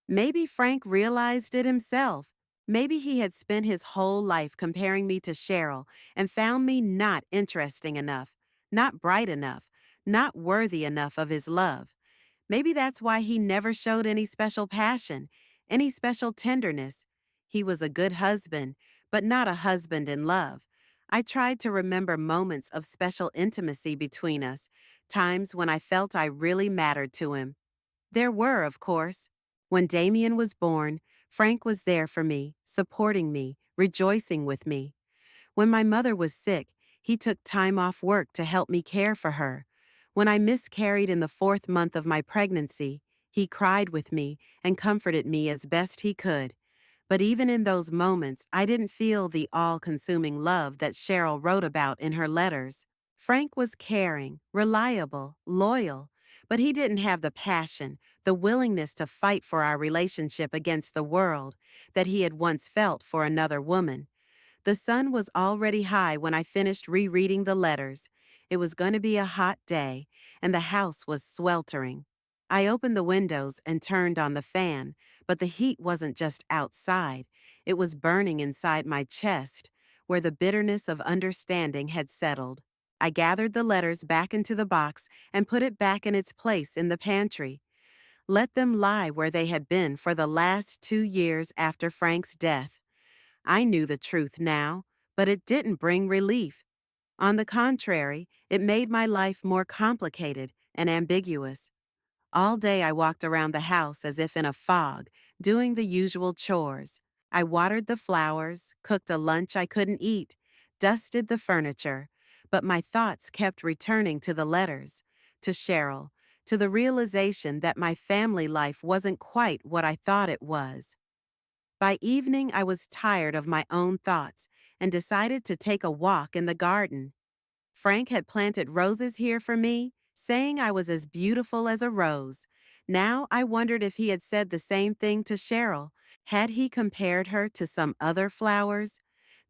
Maybe Frank realized it himself. Maybe he had spent his whole life comparing me to Cheryl and found me not interesting enough, not bright enough, not worthy enough of his love. Maybe that's why he never showed any special passion, any special tenderness. He was a good husband, but not a husband in love. I tried to remember moments of special intimacy between us, times when I felt I really mattered to him. There were, of course. When Damien was born, Frank was there for me, supporting me, rejoicing with me. When my mother was sick, he took time off work to help me care for her. When I miscarried in the 4th month of my pregnancy, he cried with me and comforted me as best he could. But even in those moments, I didn't feel the all-consuming love that Cheryl wrote about in her letters. Frank was caring, reliable, loyal, but he didn't have the passion, the willingness to fight for our relationship against the world that he had once felt for another woman. The sun was already high when I finished rereading the letters. It was going to be a hot day, and the house was sweltering. I opened the windows and turned on the fan, but the heat wasn't just outside. It was burning inside my chest, where the bitterness of understanding had settled. I gathered the letters back into the box and put it back in its place in the pantry. Let them lie where they had been for the last 2 years after Frank's death. I knew the truth now, but it didn't bring relief. On the contrary, it made my life more complicated and ambiguous. All day I walked around the house as if in a fog, doing the usual chores. I watered the flowers, cooked a lunch I couldn't eat, dusted the furniture, but my thoughts kept returning to the letters, to Cheryl, to the realization that my family life wasn't quite what I thought it was. By evening, I was tired of my own thoughts and decided to take a walk in the garden. Frank had planted roses here for me, saying I was as beautiful as a rose. Now I wondered if he had said the same thing to Cheryl. Had he compared her to some other flowers?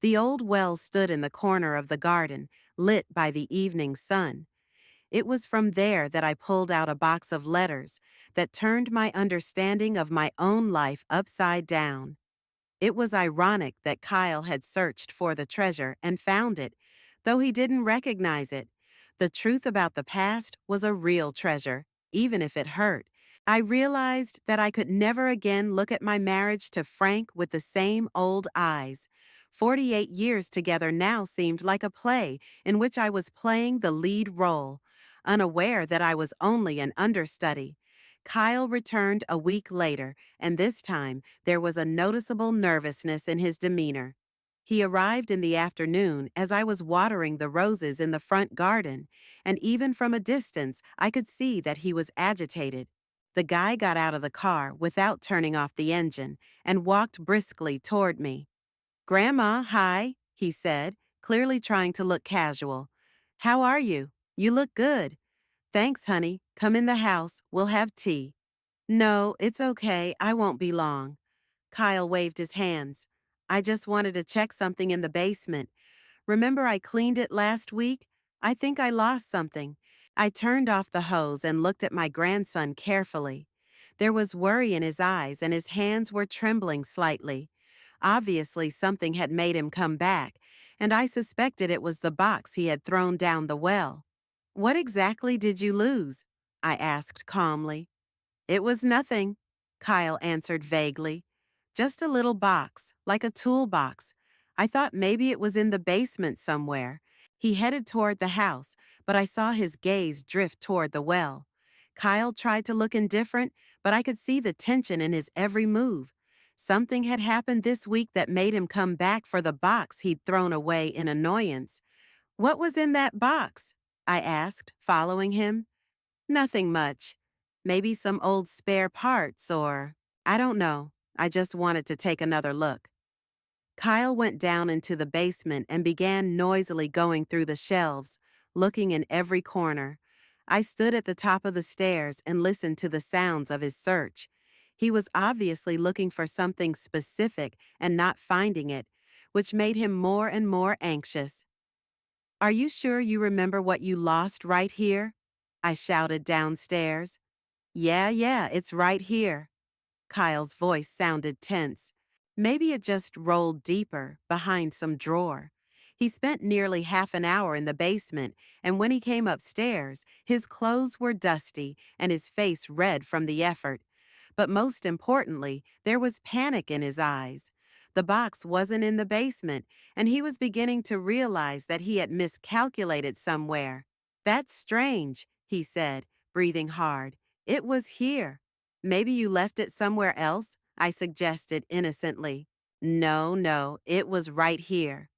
The old well stood in the corner of the garden, lit by the evening sun. It was from there that I pulled out a box of letters that turned my understanding of my own life upside down. It was ironic that Kyle had searched for the treasure and found it, though he didn't recognize it. The truth about the past was a real treasure, even if it hurt. I realized that I could never again look at my marriage to Frank with the same old eyes. 48 years together now seemed like a play in which I was playing the lead role, unaware that I was only an understudy. Kyle returned a week later, and this time there was a noticeable nervousness in his demeanor. He arrived in the afternoon as I was watering the roses in the front garden, and even from a distance I could see that he was agitated. The guy got out of the car without turning off the engine and walked briskly toward me. "Grandma, hi," he said, clearly trying to look casual. "How are you? You look good." "Thanks, honey. Come in the house. We'll have tea." "No, it's okay. I won't be long." Kyle waved his hands. "I just wanted to check something in the basement. Remember I cleaned it last week? I think I lost something." I turned off the hose and looked at my grandson carefully. There was worry in his eyes and his hands were trembling slightly. Obviously, something had made him come back, and I suspected it was the box he had thrown down the well. "What exactly did you lose?" I asked calmly. "It was nothing," Kyle answered vaguely. "Just a little box, like a toolbox. I thought maybe it was in the basement somewhere." He headed toward the house, but I saw his gaze drift toward the well. Kyle tried to look indifferent, but I could see the tension in his every move. Something had happened this week that made him come back for the box he'd thrown away in annoyance. "What was in that box?" I asked, following him. "Nothing much. Maybe some old spare parts or, I don't know. I just wanted to take another look." Kyle went down into the basement and began noisily going through the shelves, looking in every corner. I stood at the top of the stairs and listened to the sounds of his search. He was obviously looking for something specific and not finding it, which made him more and more anxious. Are you sure you remember what you lost right here? I shouted downstairs. Yeah, it's right here. Kyle's voice sounded tense. Maybe it just rolled deeper, behind some drawer. He spent nearly half an hour in the basement, and when he came upstairs, his clothes were dusty and his face red from the effort. But most importantly, there was panic in his eyes. The box wasn't in the basement, and he was beginning to realize that he had miscalculated somewhere. That's strange, he said, breathing hard. It was here. Maybe you left it somewhere else, I suggested innocently. No, it was right here.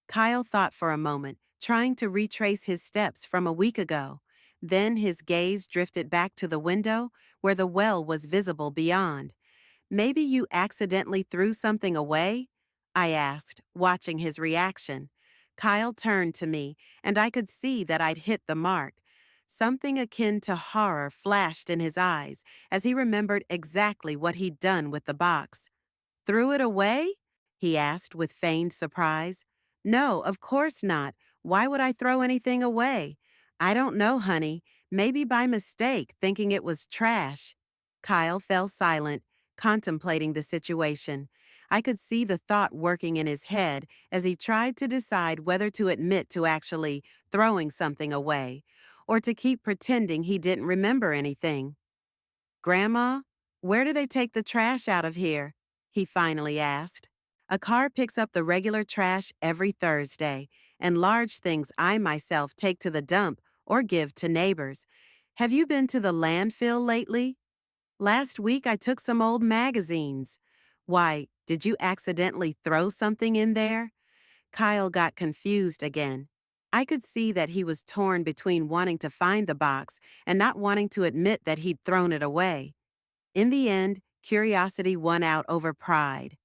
Kyle thought for a moment, trying to retrace his steps from a week ago. Then his gaze drifted back to the window where the well was visible beyond. Maybe you accidentally threw something away? I asked, watching his reaction. Kyle turned to me, and I could see that I'd hit the mark. Something akin to horror flashed in his eyes as he remembered exactly what he'd done with the box. Threw it away? He asked with feigned surprise. No, of course not. Why would I throw anything away? I don't know, honey. Maybe by mistake, thinking it was trash. Kyle fell silent, contemplating the situation. I could see the thought working in his head as he tried to decide whether to admit to actually throwing something away or to keep pretending he didn't remember anything. Grandma, where do they take the trash out of here? He finally asked. A car picks up the regular trash every Thursday, and large things I myself take to the dump or give to neighbors. Have you been to the landfill lately? Last week I took some old magazines. Why, did you accidentally throw something in there? Kyle got confused again. I could see that he was torn between wanting to find the box and not wanting to admit that he'd thrown it away. In the end, curiosity won out over pride.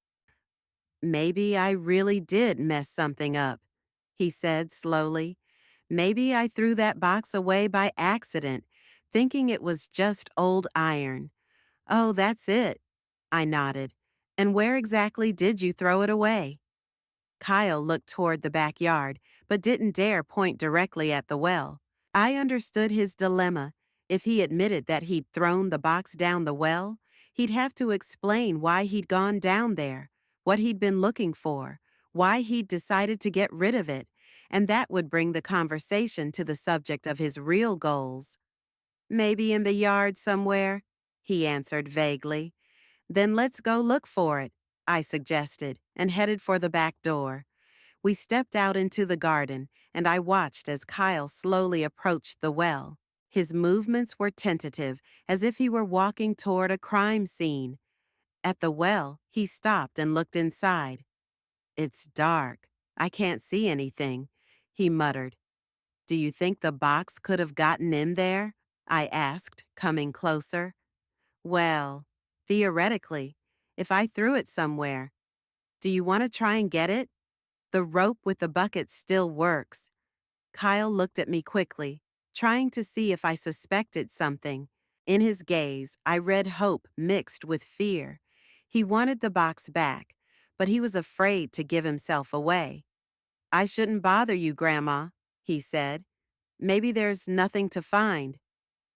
Maybe I really did mess something up, he said slowly. Maybe I threw that box away by accident, thinking it was just old iron. Oh, that's it. I nodded. And where exactly did you throw it away? Kyle looked toward the backyard, but didn't dare point directly at the well. I understood his dilemma. If he admitted that he'd thrown the box down the well, he'd have to explain why he'd gone down there, what he'd been looking for, why he'd decided to get rid of it, and that would bring the conversation to the subject of his real goals. Maybe in the yard somewhere, he answered vaguely. Then let's go look for it, I suggested, and headed for the back door. We stepped out into the garden, and I watched as Kyle slowly approached the well. His movements were tentative, as if he were walking toward a crime scene. At the well, he stopped and looked inside. It's dark. I can't see anything, he muttered. Do you think the box could have gotten in there? I asked, coming closer. Well, theoretically, if I threw it somewhere. Do you want to try and get it? The rope with the bucket still works. Kyle looked at me quickly, trying to see if I suspected something. In his gaze, I read hope mixed with fear. He wanted the box back, but he was afraid to give himself away. I shouldn't bother you, Grandma, he said. Maybe there's nothing to find.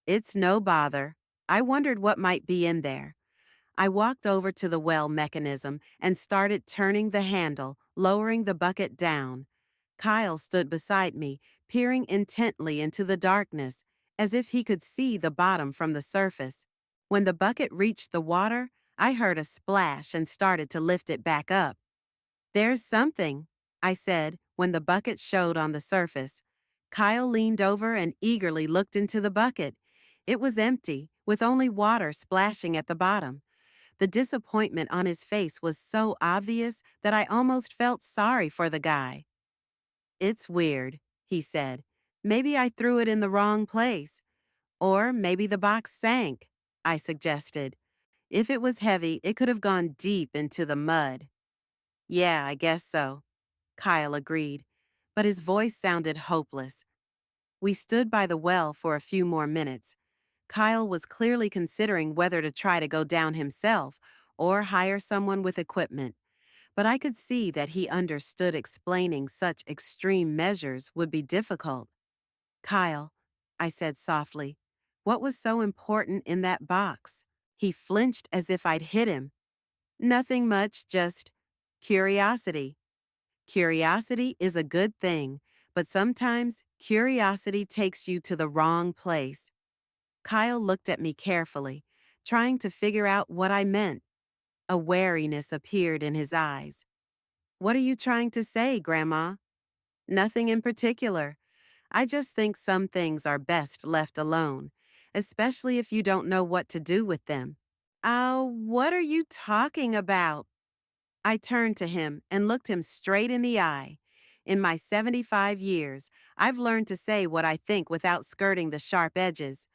It's no bother. I wondered what might be in there. I walked over to the well mechanism and started turning the handle, lowering the bucket down. Kyle stood beside me, peering intently into the darkness, as if he could see the bottom from the surface. When the bucket reached the water, I heard a splash and started to lift it back up. There's something, I said when the bucket showed on the surface. Kyle leaned over and eagerly looked into the bucket. It was empty, with only water splashing at the bottom. The disappointment on his face was so obvious that I almost felt sorry for the guy. It's weird, he said. Maybe I threw it in the wrong place. Or maybe the box sank, I suggested. If it was heavy, it could have gone deep into the mud. Yeah, I guess so, Kyle agreed, but his voice sounded hopeless. We stood by the well for a few more minutes. Kyle was clearly considering whether to try to go down himself or hire someone with equipment, but I could see that he understood explaining such extreme measures would be difficult. Kyle, I said softly, what was so important in that box? He flinched as if I'd hit him. Nothing much, just curiosity. Curiosity is a good thing, but sometimes curiosity takes you to the wrong place. Kyle looked at me carefully, trying to figure out what I meant. A wariness appeared in his eyes. What are you trying to say, Grandma? Nothing in particular. I just think some things are best left alone, especially if you don't know what to do with them. What are you talking about? I turned to him and looked him straight in the eye. In my 75 years, I've learned to say what I think without skirting the sharp edges.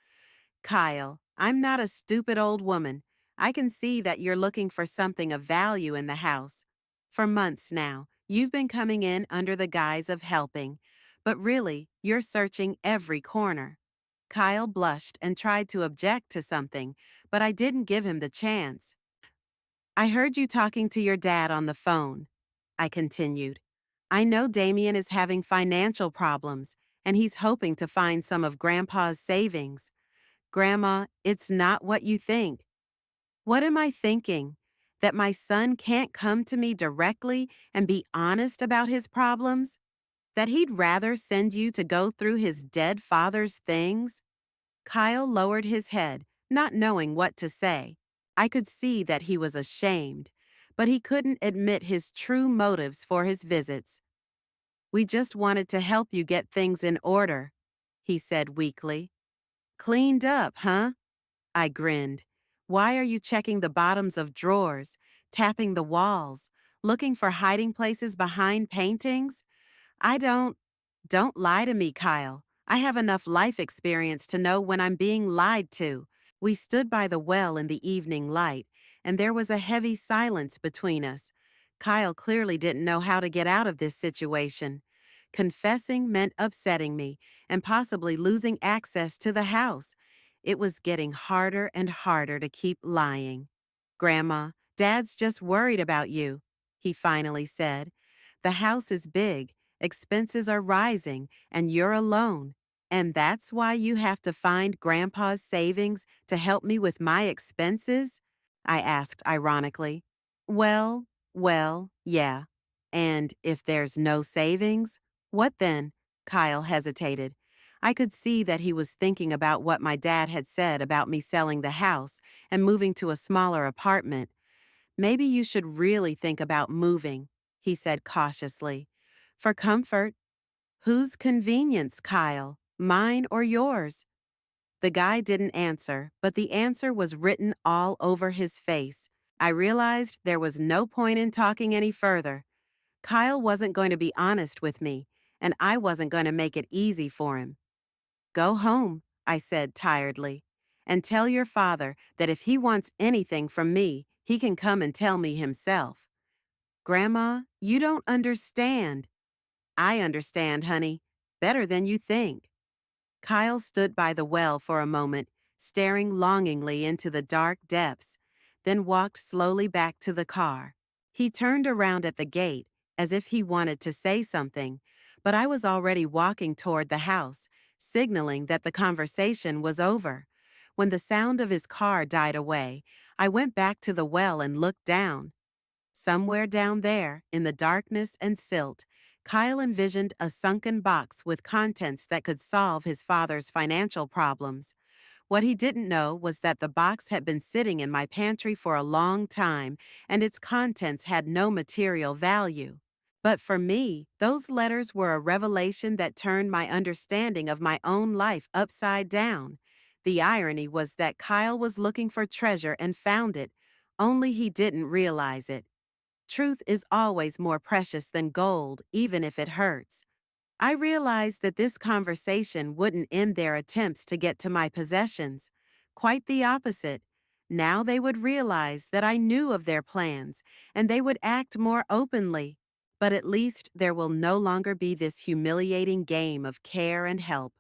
Kyle, I'm not a stupid old woman. I can see that you're looking for something of value in the house. For months now, you've been coming in under the guise of helping, but really, you're searching every corner. Kyle blushed and tried to object to something, but I didn't give him the chance. I heard you talking to your dad on the phone, I continued. I know Damien is having financial problems, and he's hoping to find some of Grandpa's savings. Grandma, it's not what you think. What am I thinking? That my son can't come to me directly and be honest about his problems? That he'd rather send you to go through his dead father's things? Kyle lowered his head, not knowing what to say. I could see that he was ashamed, but he couldn't admit his true motives for his visits. We just wanted to help you get things in order, he said weakly. Cleaned up, huh? I grinned. Why are you checking the bottoms of drawers, tapping the walls, looking for hiding places behind paintings? I don't lie to me, Kyle. I have enough life experience to know when I'm being lied to. We stood by the well in the evening light, and there was a heavy silence between us. Kyle clearly didn't know how to get out of this situation. Confessing meant upsetting me and possibly losing access to the house. It was getting harder and harder to keep lying. Grandma, Dad's just worried about you, he finally said. The house is big, expenses are rising, and you're alone. And that's why you have to find Grandpa's savings to help me with my expenses? I asked ironically. Well, yeah. And if there's no savings? What then? Kyle hesitated. I could see that he was thinking about what my dad had said about me selling the house and moving to a smaller apartment. Maybe you should really think about moving, he said cautiously. For comfort. Whose convenience, Kyle? Mine or yours? The guy didn't answer, but the answer was written all over his face. I realized there was no point in talking any further. Kyle wasn't going to be honest with me, and I wasn't going to make it easy for him. Go home, I said tiredly, and tell your father that if he wants anything from me, he can come and tell me himself. Grandma, you don't understand. I understand, honey, better than you think. Kyle stood by the well for a moment, staring longingly into the dark depths, then walked slowly back to the car. He turned around at the gate as if he wanted to say something, but I was already walking toward the house, signaling that the conversation was over. When the sound of his car died away, I went back to the well and looked down. Somewhere down there, in the darkness and silt, Kyle envisioned a sunken box with contents that could solve his father's financial problems. What he didn't know was that the box had been sitting in my pantry for a long time, and its contents had no material value. But for me, those letters were a revelation that turned my understanding of my own life upside down. The irony was that Kyle was looking for treasure and found it, only he didn't realize it. Truth is always more precious than gold, even if it hurts. I realized that this conversation wouldn't end their attempts to get to my possessions. Quite the opposite. Now they would realize that I knew of their plans, and they would act more openly. But at least there will no longer be this humiliating game of care and help.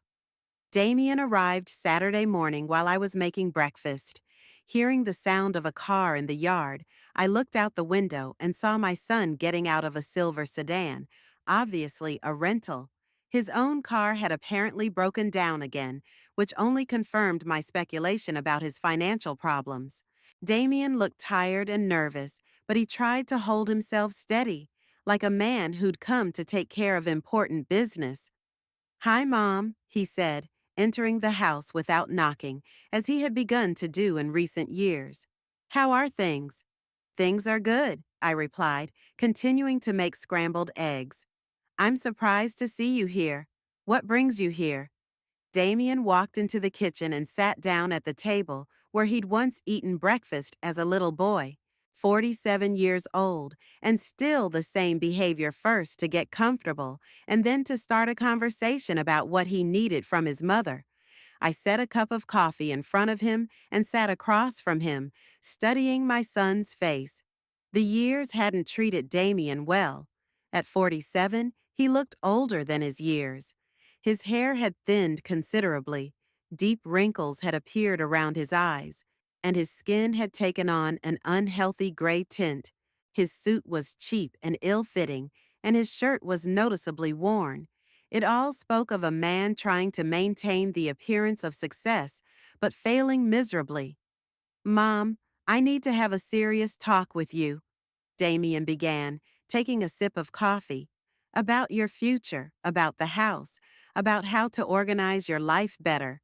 Damien arrived Saturday morning while I was making breakfast. Hearing the sound of a car in the yard, I looked out the window and saw my son getting out of a silver sedan, obviously a rental. His own car had apparently broken down again, which only confirmed my speculation about his financial problems. Damien looked tired and nervous, but he tried to hold himself steady, like a man who'd come to take care of important business. "Hi, Mom," he said, entering the house without knocking, as he had begun to do in recent years. "How are things?" "Things are good," I replied, continuing to make scrambled eggs. "I'm surprised to see you here. What brings you here?" Damien walked into the kitchen and sat down at the table where he'd once eaten breakfast as a little boy. 47 years old, and still the same behavior: first to get comfortable, and then to start a conversation about what he needed from his mother. I set a cup of coffee in front of him and sat across from him, studying my son's face. The years hadn't treated Damien well. At 47, he looked older than his years. His hair had thinned considerably, deep wrinkles had appeared around his eyes, and his skin had taken on an unhealthy gray tint. His suit was cheap and ill-fitting, and his shirt was noticeably worn. It all spoke of a man trying to maintain the appearance of success, but failing miserably. "Mom, I need to have a serious talk with you," Damien began, taking a sip of coffee. "About your future, about the house, about how to organize your life better."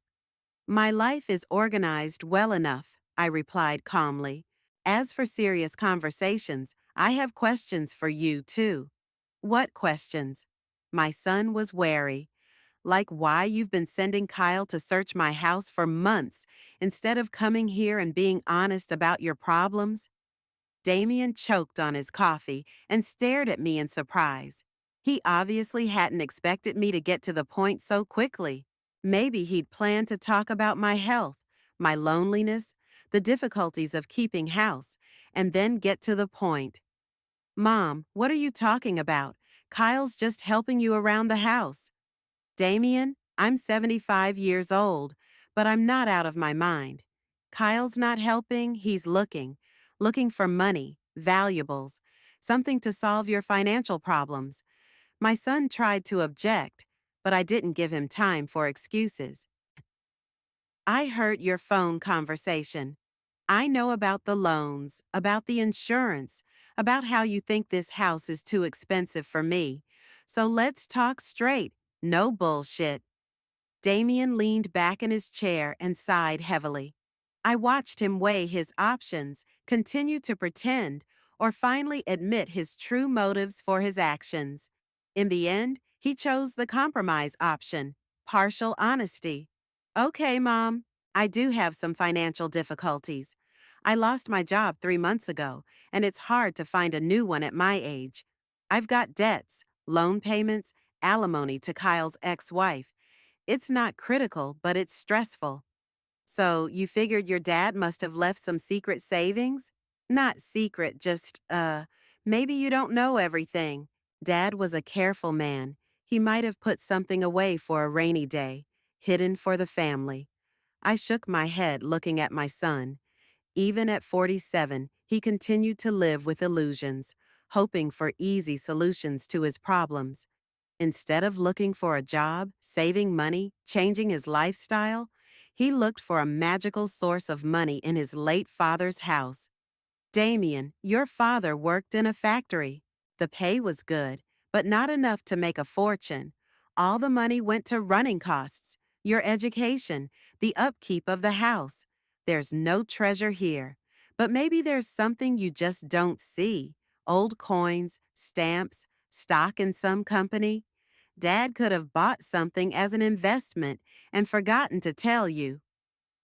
"My life is organized well enough," I replied calmly. "As for serious conversations, I have questions for you, too." "What questions?" My son was wary. "Like why you've been sending Kyle to search my house for months instead of coming here and being honest about your problems." Damien choked on his coffee and stared at me in surprise. He obviously hadn't expected me to get to the point so quickly. Maybe he'd planned to talk about my health, my loneliness, the difficulties of keeping house, and then get to the point. "Mom, what are you talking about? Kyle's just helping you around the house." "Damien, I'm 75 years old, but I'm not out of my mind. Kyle's not helping, he's looking for money, valuables, something to solve your financial problems." My son tried to object, but I didn't give him time for excuses. "I heard your phone conversation. I know about the loans, about the insurance, about how you think this house is too expensive for me. So let's talk straight. No bullshit." Damien leaned back in his chair and sighed heavily. I watched him weigh his options, continue to pretend, or finally admit his true motives for his actions. In the end, he chose the compromise option: partial honesty. "Okay, Mom, I do have some financial difficulties. I lost my job 3 months ago, and it's hard to find a new one at my age. I've got debts, loan payments, alimony to Kyle's ex-wife. It's not critical, but it's stressful." "So you figured your dad must have left some secret savings?" "Not secret, just, maybe you don't know everything. Dad was a careful man. He might have put something away for a rainy day, hidden for the family." I shook my head, looking at my son. Even at 47, he continued to live with illusions, hoping for easy solutions to his problems. Instead of looking for a job, saving money, changing his lifestyle, he looked for a magical source of money in his late father's house. "Damien, your father worked in a factory. The pay was good, but not enough to make a fortune. All the money went to running costs, your education, the upkeep of the house. There's no treasure here. But maybe there's something you just don't see: old coins, stamps, stock in some company. Dad could have bought something as an investment and forgotten to tell you.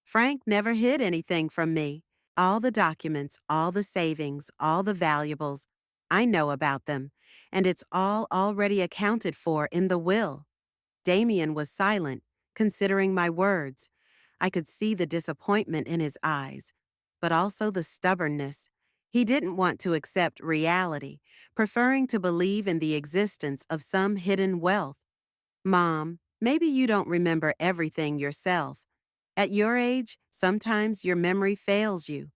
Frank never hid anything from me. All the documents, all the savings, all the valuables, I know about them, and it's all already accounted for in the will." Damien was silent, considering my words. I could see the disappointment in his eyes, but also the stubbornness. He didn't want to accept reality, preferring to believe in the existence of some hidden wealth. "Mom, Maybe you don't remember everything yourself. At your age, sometimes your memory fails you.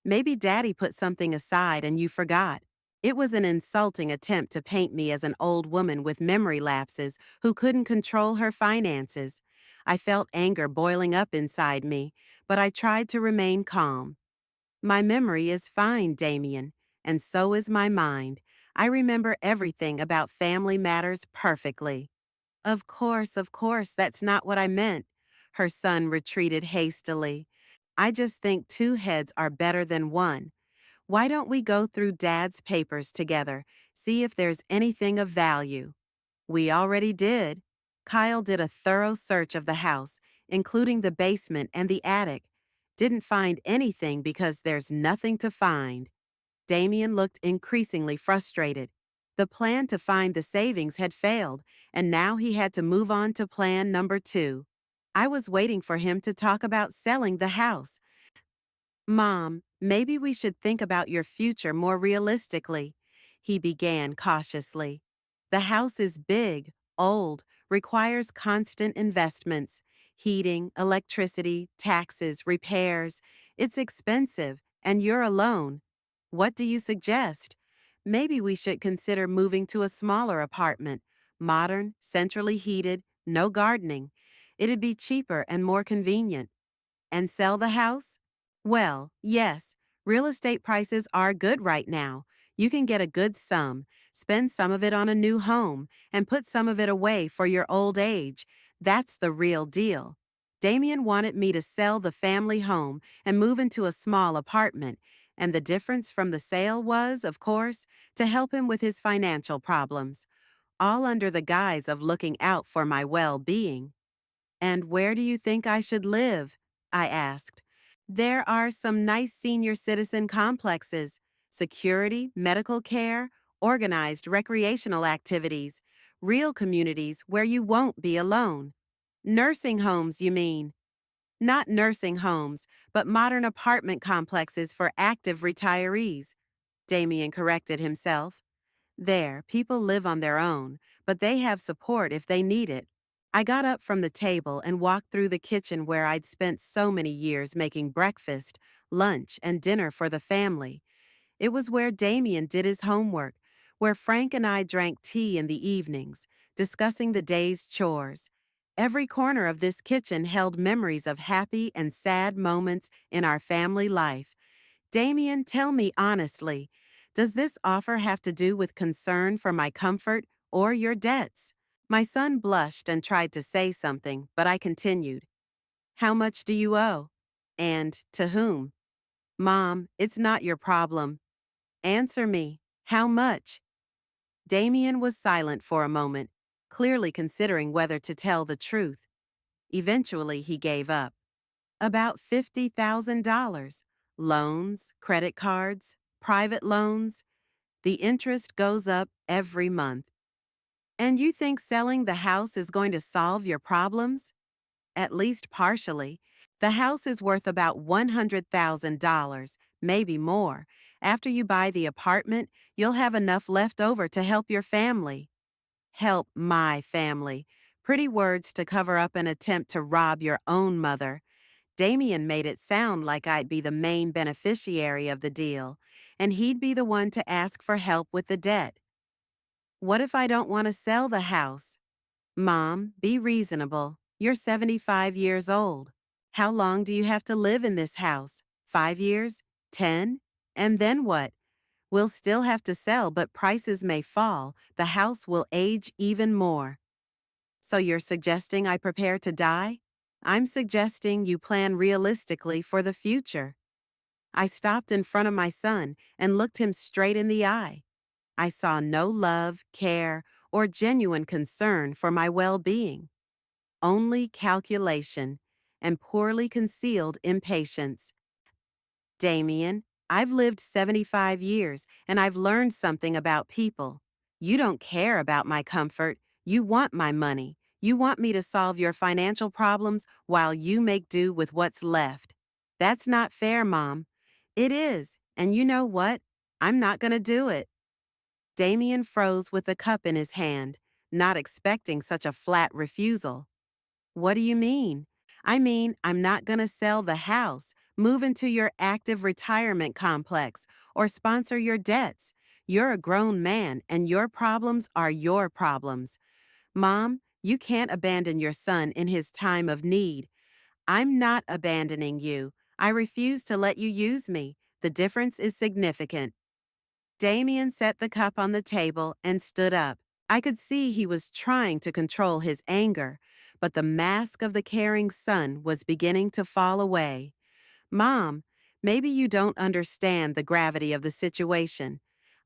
Maybe Daddy put something aside and you forgot. It was an insulting attempt to paint me as an old woman with memory lapses who couldn't control her finances. I felt anger boiling up inside me, but I tried to remain calm. My memory is fine, Damien, and so is my mind. I remember everything about family matters perfectly. Of course, that's not what I meant. Her son retreated hastily. I just think two heads are better than one. Why don't we go through Dad's papers together, see if there's anything of value? We already did. Kyle did a thorough search of the house, including the basement and the attic. Didn't find anything because there's nothing to find. Damien looked increasingly frustrated. The plan to find the savings had failed, and now he had to move on to plan number two. I was waiting for him to talk about selling the house. Mom, maybe we should think about your future more realistically, he began cautiously. The house is big, old, requires constant investments heating, electricity, taxes, repairs. It's expensive, and you're alone. What do you suggest? Maybe we should consider moving to a smaller apartment, modern, centrally heated, no gardening. It'd be cheaper and more convenient. And sell the house? Well, yes, real estate prices are good right now. You can get a good sum, spend some of it on a new home, and put some of it away for your old age. That's the real deal. Damien wanted me to sell the family home and move into a small apartment, and the difference from the sale was, of course, to help him with his financial problems, all under the guise of looking out for my well-being. And where do you think I should live? I asked. There are some nice senior citizen complexes, security, medical care, organized recreational activities, real communities where you won't be alone. Nursing homes, you mean? Not nursing homes, but modern apartment complexes for active retirees, Damien corrected himself. There, people live on their own, but they have support if they need it. I got up from the table and walked through the kitchen where I'd spent so many years making breakfast, lunch, and dinner for the family. It was where Damien did his homework, where Frank and I drank tea in the evenings, discussing the day's chores. Every corner of this kitchen held memories of happy and sad moments in our family life. Damien, tell me honestly, does this offer have to do with concern for my comfort or your debts? My son blushed and tried to say something, but I continued. How much do you owe? And to whom? Mom, it's not your problem. Answer me. How much? Damien was silent for a moment, clearly considering whether to tell the truth. Eventually, he gave up. About $50,000. Loans, credit cards, private loans. The interest goes up every month. And you think selling the house is going to solve your problems? At least partially. The house is worth about $100,000, maybe more. After you buy the apartment, you'll have enough left over to help your family. Help my family. Pretty words to cover up an attempt to rob your own mother. Damien made it sound like I'd be the main beneficiary of the deal, and he'd be the one to ask for help with the debt. What if I don't want to sell the house? Mom, be reasonable. You're 75 years old. How long do you have to live in this house? 5 years? 10? And then what? We'll still have to sell, but prices may fall. The house will age even more. So you're suggesting I prepare to die? I'm suggesting you plan realistically for the future. I stopped in front of my son and looked him straight in the eye. I saw no love, care, or genuine concern for my well-being. Only calculation and poorly concealed impatience. Damien, I've lived 75 years and I've learned something about people. You don't care about my comfort. You want my money. You want me to solve your financial problems while you make do with what's left. That's not fair, Mom. It is, and you know what? I'm not going to do it. Damien froze with the cup in his hand. not expecting such a flat refusal. What do you mean? I mean, I'm not going to sell the house, move into your active retirement complex, or sponsor your debts. You're a grown man, and your problems are your problems. Mom, you can't abandon your son in his time of need. I'm not abandoning you. I refuse to let you use me. The difference is significant. Damien set the cup on the table and stood up. I could see he was trying to control his anger, but the mask of the caring son was beginning to fall away. Mom, maybe you don't understand the gravity of the situation.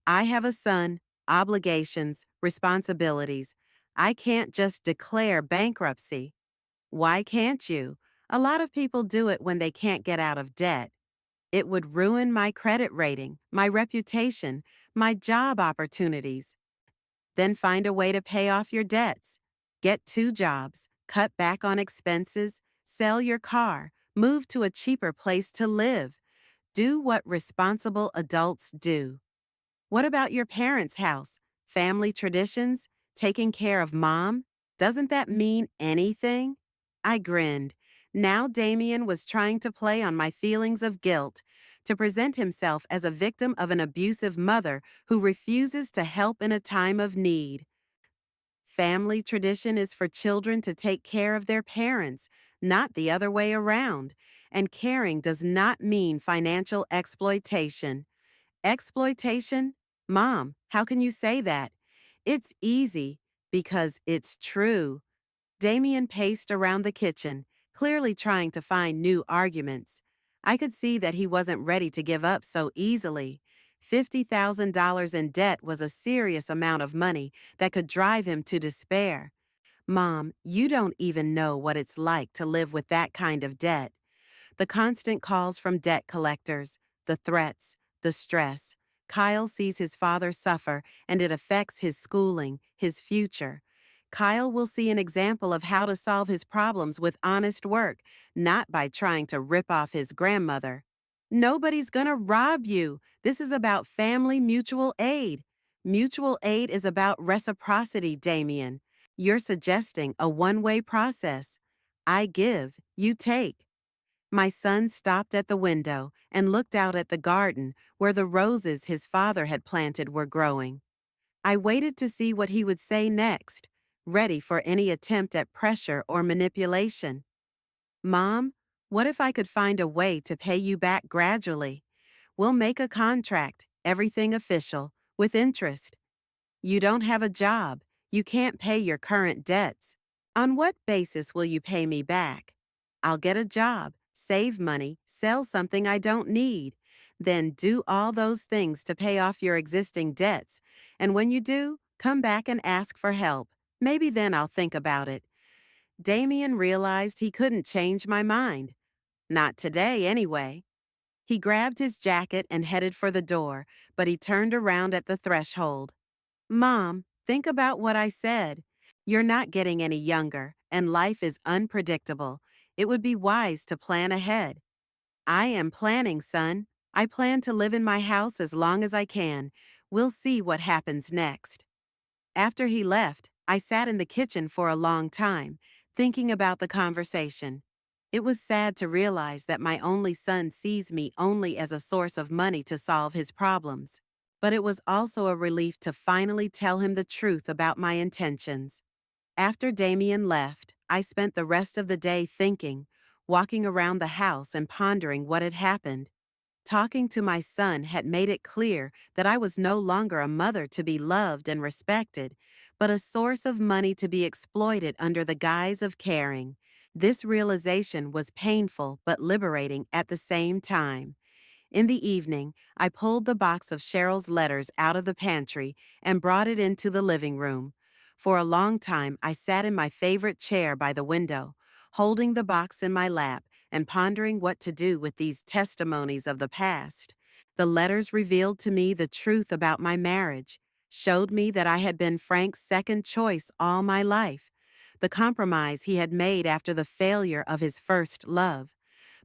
I have a son, obligations, responsibilities. I can't just declare bankruptcy. Why can't you? A lot of people do it when they can't get out of debt. It would ruin my credit rating, my reputation, my job opportunities. Then find a way to pay off your debts. Get two jobs, cut back on expenses, sell your car, move to a cheaper place to live. Do what responsible adults do. What about your parents' house? Family traditions? Taking care of mom? Doesn't that mean anything? I grinned. Now Damien was trying to play on my feelings of guilt, to present himself as a victim of an abusive mother who refuses to help in a time of need. Family tradition is for children to take care of their parents, not the other way around. And caring does not mean financial exploitation. Exploitation? Mom, how can you say that? It's easy because it's true. Damien paced around the kitchen, clearly trying to find new arguments. I could see that he wasn't ready to give up so easily. $50,000 in debt was a serious amount of money that could drive him to despair. Mom, you don't even know what it's like to live with that kind of debt. The constant calls from debt collectors, the threats, the stress. Kyle sees his father suffer, and it affects his schooling, his future. Kyle will see an example of how to solve his problems with honest work, not by trying to rip off his grandmother. Nobody's gonna rob you. This is about family mutual aid. Mutual aid is about reciprocity, Damien. You're suggesting a one-way process. I give, you take. My son stopped at the window and looked out at the garden where the roses his father had planted were growing. I waited to see what he would say next, ready for any attempt at pressure or manipulation. Mom, what if I could find a way to pay you back gradually? We'll make a contract, everything official, with interest. You don't have a job. You can't pay your current debts. On what basis will you pay me back? I'll get a job, save money, sell something I don't need. Then do all those things to pay off your existing debts. And when you do, come back and ask for help. Maybe then I'll think about it. Damien realized he couldn't change my mind. Not today, anyway. He grabbed his jacket and headed for the door, but he turned around at the threshold. Mom, think about what I said. You're not getting any younger, and life is unpredictable. It would be wise to plan ahead. I am planning, son. I plan to live in my house as long as I can. We'll see what happens next. After he left, I sat in the kitchen for a long time, thinking about the conversation. It was sad to realize that my only son sees me only as a source of money to solve his problems. But it was also a relief to finally tell him the truth about my intentions. After Damien left, I spent the rest of the day thinking, walking around the house and pondering what had happened. Talking to my son had made it clear that I was no longer a mother to be loved and respected, but a source of money to be exploited under the guise of caring. This realization was painful but liberating at the same time. In the evening, I pulled the box of Cheryl's letters out of the pantry and brought it into the living room. For a long time, I sat in my favorite chair by the window, holding the box in my lap and pondering what to do with these testimonies of the past. The letters revealed to me the truth about my marriage, showed me that I had been Frank's second choice all my life, the compromise he had made after the failure of his first love.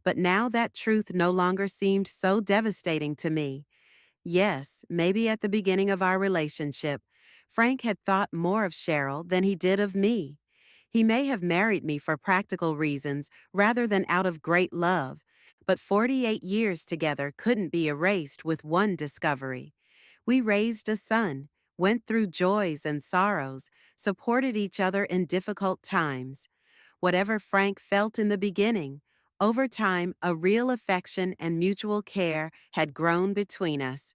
But now that truth no longer seemed so devastating to me. Yes, maybe at the beginning of our relationship, Frank had thought more of Cheryl than he did of me. He may have married me for practical reasons rather than out of great love, but 48 years together couldn't be erased with one discovery. We raised a son, went through joys and sorrows, supported each other in difficult times. Whatever Frank felt in the beginning, over time, a real affection and mutual care had grown between us.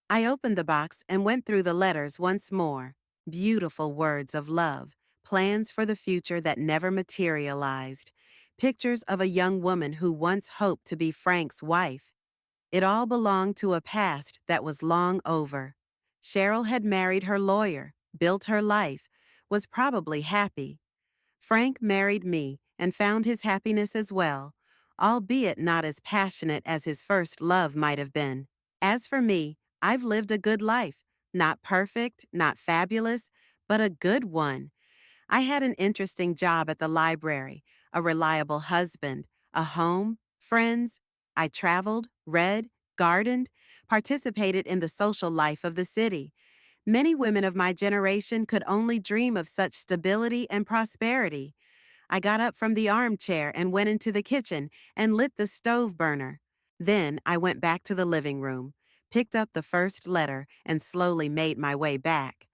I opened the box and went through the letters once more. Beautiful words of love, plans for the future that never materialized, pictures of a young woman who once hoped to be Frank's wife. It all belonged to a past that was long over. Cheryl had married her lawyer, built her life, was probably happy. Frank married me and found his happiness as well, albeit not as passionate as his first love might have been. As for me, I've lived a good life. Not perfect, not fabulous, but a good one. I had an interesting job at the library, a reliable husband, a home, friends. I traveled, read, gardened, participated in the social life of the city. Many women of my generation could only dream of such stability and prosperity. I got up from the armchair and went into the kitchen and lit the stove burner. Then I went back to the living room, picked up the first letter, and slowly made my way back.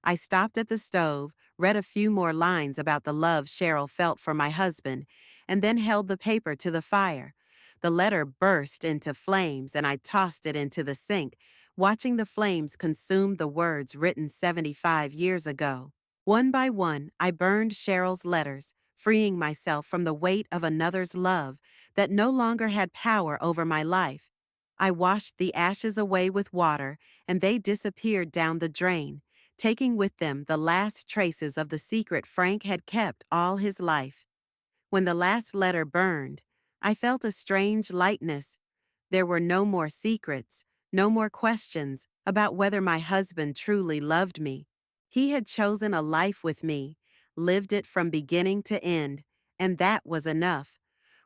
I stopped at the stove, read a few more lines about the love Cheryl felt for my husband, and then held the paper to the fire. The letter burst into flames and I tossed it into the sink, watching the flames consume the words written 75 years ago. One by one, I burned Cheryl's letters, freeing myself from the weight of another's love that no longer had power over my life. I washed the ashes away with water, and they disappeared down the drain, taking with them the last traces of the secret Frank had kept all his life. When the last letter burned, I felt a strange lightness. There were no more secrets, no more questions about whether my husband truly loved me. He had chosen a life with me, lived it from beginning to end, and that was enough.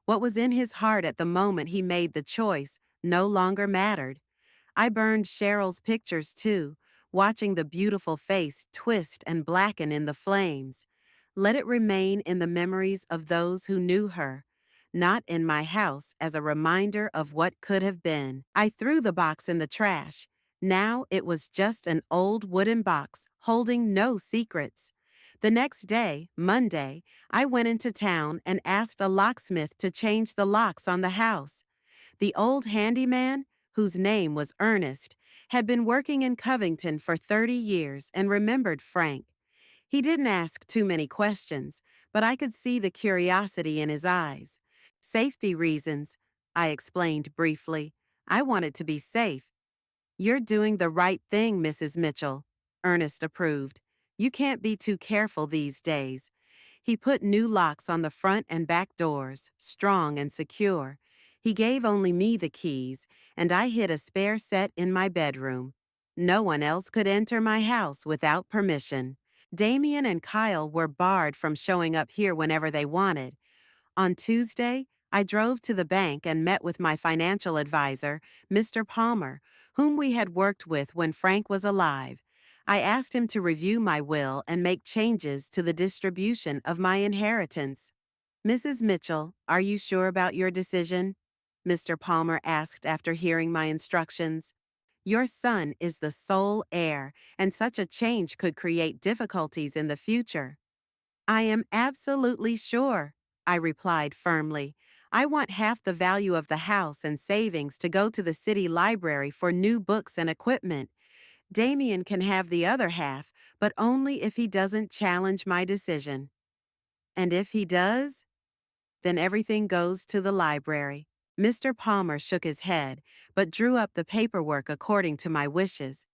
What was in his heart at the moment he made the choice no longer mattered. I burned Cheryl's pictures too, watching the beautiful face twist and blacken in the flames. Let it remain in the memories of those who knew her, not in my house as a reminder of what could have been. I threw the box in the trash. Now it was just an old wooden box holding no secrets. The next day, Monday, I went into town and asked a locksmith to change the locks on the house. The old handyman, whose name was Ernest, had been working in Covington for 30 years and remembered Frank. He didn't ask too many questions, but I could see the curiosity in his eyes. Safety reasons, I explained briefly. I wanted to be safe. You're doing the right thing, Mrs. Mitchell, Ernest approved. You can't be too careful these days. He put new locks on the front and back doors, strong and secure. He gave only me the keys, and I hid a spare set in my bedroom. No one else could enter my house without permission. Damien and Kyle were barred from showing up here whenever they wanted. On Tuesday, I drove to the bank and met with my financial advisor, Mr. Palmer, whom we had worked with when Frank was alive. I asked him to review my will and make changes to the distribution of my inheritance. Mrs. Mitchell, are you sure about your decision? Mr. Palmer asked after hearing my instructions. Your son is the sole heir, and such a change could create difficulties in the future. I am absolutely sure, I replied firmly. I want half the value of the house and savings to go to the city library for new books and equipment. Damien can have the other half, but only if he doesn't challenge my decision. And if he does, then everything goes to the library. Mr. Palmer shook his head, but drew up the paperwork according to my wishes.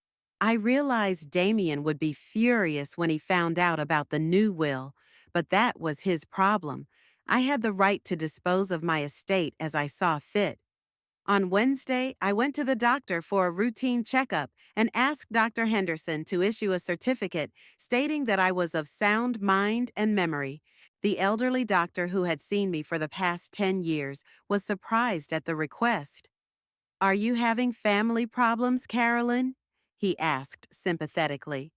I realized Damien would be furious when he found out about the new will, but that was his problem. I had the right to dispose of my estate as I saw fit. On Wednesday, I went to the doctor for a routine checkup and asked Dr. Henderson to issue a certificate stating that I was of sound mind and memory. The elderly doctor who had seen me for the past 10 years was surprised at the request. Are you having family problems, Carolyn? He asked sympathetically.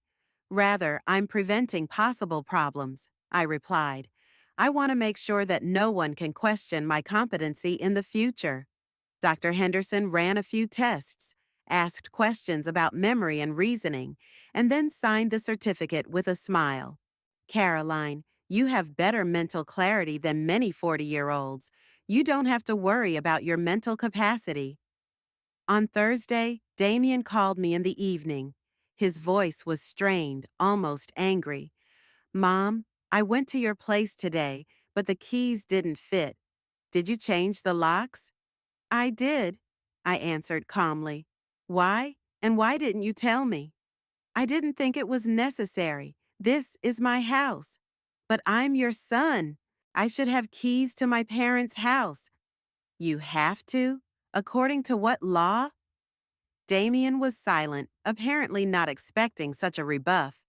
Rather, I'm preventing possible problems, I replied. I want to make sure that no one can question my competency in the future. Dr. Henderson ran a few tests, asked questions about memory and reasoning, and then signed the certificate with a smile. Caroline, you have better mental clarity than many 40-year-olds. You don't have to worry about your mental capacity. On Thursday, Damien called me in the evening. His voice was strained, almost angry. Mom, I went to your place today, but the keys didn't fit. Did you change the locks? I did, I answered calmly. Why? And why didn't you tell me? I didn't think it was necessary. This is my house. But I'm your son. I should have keys to my parents' house. You have to? According to what law? Damien was silent, apparently not expecting such a rebuff.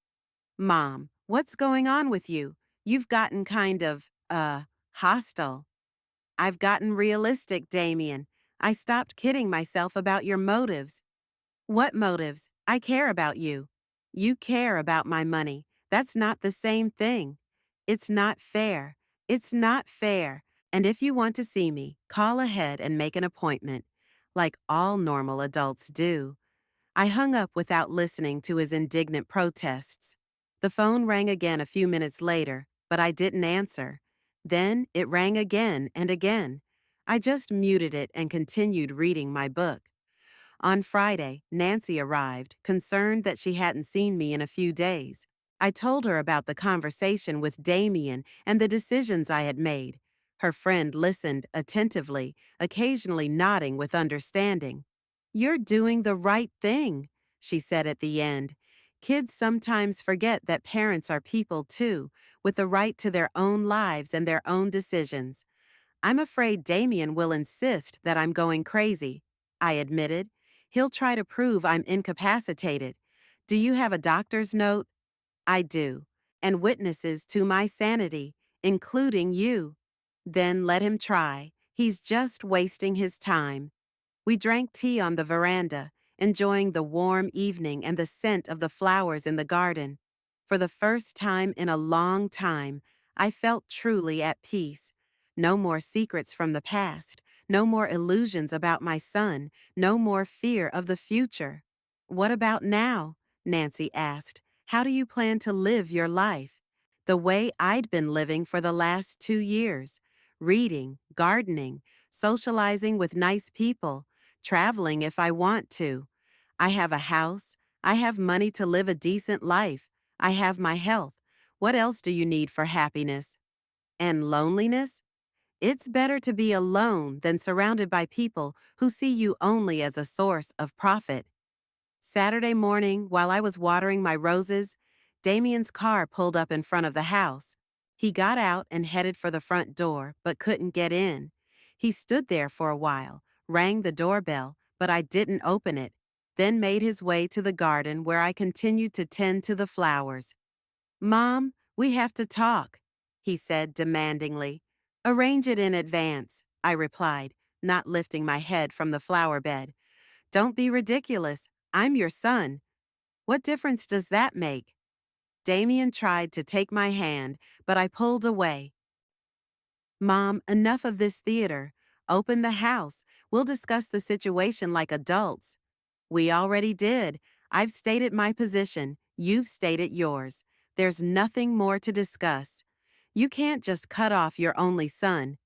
Mom, what's going on with you? You've gotten kind of, hostile. I've gotten realistic, Damien. I stopped kidding myself about your motives. What motives? I care about you. You care about my money. That's not the same thing. It's not fair. It's not fair. And if you want to see me, call ahead and make an appointment, like all normal adults do. I hung up without listening to his indignant protests. The phone rang again a few minutes later, but I didn't answer. Then it rang again and again. I just muted it and continued reading my book. On Friday, Nancy arrived, concerned that she hadn't seen me in a few days. I told her about the conversation with Damien and the decisions I had made. Her friend listened attentively, occasionally nodding with understanding. You're doing the right thing, she said at the end. Kids sometimes forget that parents are people too, with the right to their own lives and their own decisions. I'm afraid Damien will insist that I'm going crazy, I admitted. He'll try to prove I'm incapacitated. Do you have a doctor's note? I do. And witnesses to my sanity, including you. Then let him try. He's just wasting his time. We drank tea on the veranda, enjoying the warm evening and the scent of the flowers in the garden. For the first time in a long time, I felt truly at peace. No more secrets from the past, no more illusions about my son, no more fear of the future. What about now? Nancy asked. How do you plan to live your life? The way I'd been living for the last 2 years. Reading, gardening, socializing with nice people, traveling if I want to. I have a house. I have money to live a decent life. I have my health. What else do you need for happiness? And loneliness? It's better to be alone than surrounded by people who see you only as a source of profit. Saturday morning, while I was watering my roses, Damien's car pulled up in front of the house. He got out and headed for the front door, but couldn't get in. He stood there for a while, rang the doorbell, but I didn't open it, then made his way to the garden where I continued to tend to the flowers. Mom, we have to talk, he said demandingly. Arrange it in advance, I replied, not lifting my head from the flower bed. Don't be ridiculous. I'm your son. What difference does that make? Damien tried to take my hand, but I pulled away. Mom, enough of this theater. Open the house. We'll discuss the situation like adults. We already did. I've stated my position. You've stated yours. There's nothing more to discuss. You can't just cut off your only son.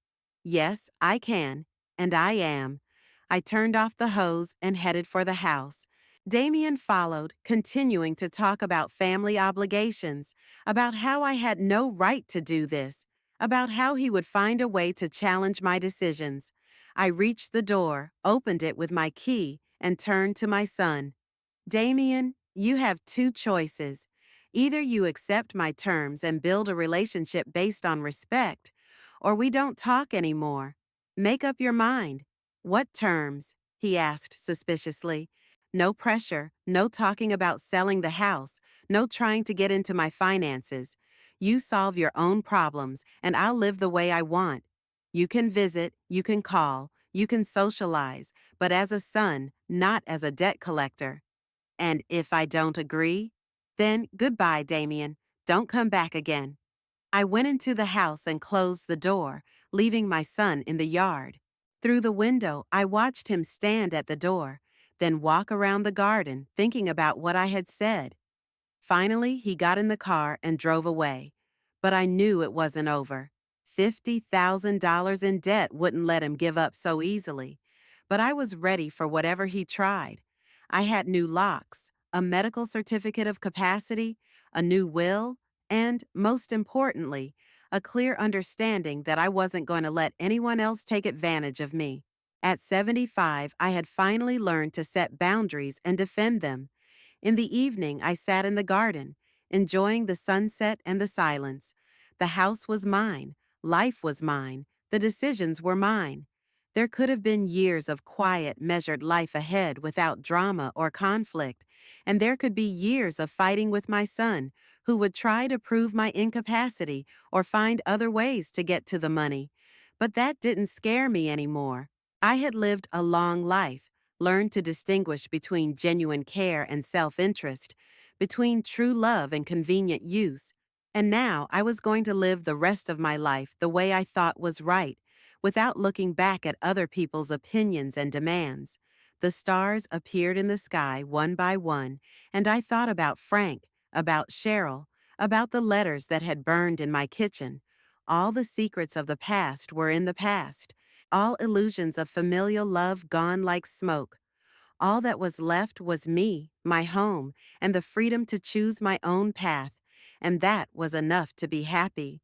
Yes, I can, and I am. I turned off the hose and headed for the house. Damien followed, continuing to talk about family obligations, about how I had no right to do this, about how he would find a way to challenge my decisions. I reached the door, opened it with my key, and turned to my son. Damien, you have two choices. Either you accept my terms and build a relationship based on respect, or we don't talk anymore. Make up your mind. What terms? He asked suspiciously. No pressure, no talking about selling the house, no trying to get into my finances. You solve your own problems, and I'll live the way I want. You can visit, you can call, you can socialize, but as a son, not as a debt collector. And if I don't agree? Then, goodbye, Damien. Don't come back again. I went into the house and closed the door, leaving my son in the yard. Through the window, I watched him stand at the door, then walk around the garden, thinking about what I had said. Finally, he got in the car and drove away. But I knew it wasn't over. $50,000 in debt wouldn't let him give up so easily. But I was ready for whatever he tried. I had new locks, a medical certificate of capacity, a new will, and, most importantly, a clear understanding that I wasn't going to let anyone else take advantage of me. At 75, I had finally learned to set boundaries and defend them. In the evening, I sat in the garden, enjoying the sunset and the silence. The house was mine, life was mine, the decisions were mine. There could have been years of quiet, measured life ahead without drama or conflict, and there could be years of fighting with my son, who would try to prove my incapacity or find other ways to get to the money. But that didn't scare me anymore. I had lived a long life, learned to distinguish between genuine care and self-interest, between true love and convenient use, and now I was going to live the rest of my life the way I thought was right, without looking back at other people's opinions and demands. The stars appeared in the sky one by one, and I thought about Frank, about Cheryl, about the letters that had burned in my kitchen. All the secrets of the past were in the past, all illusions of familial love gone like smoke. All that was left was me, my home, and the freedom to choose my own path, and that was enough to be happy.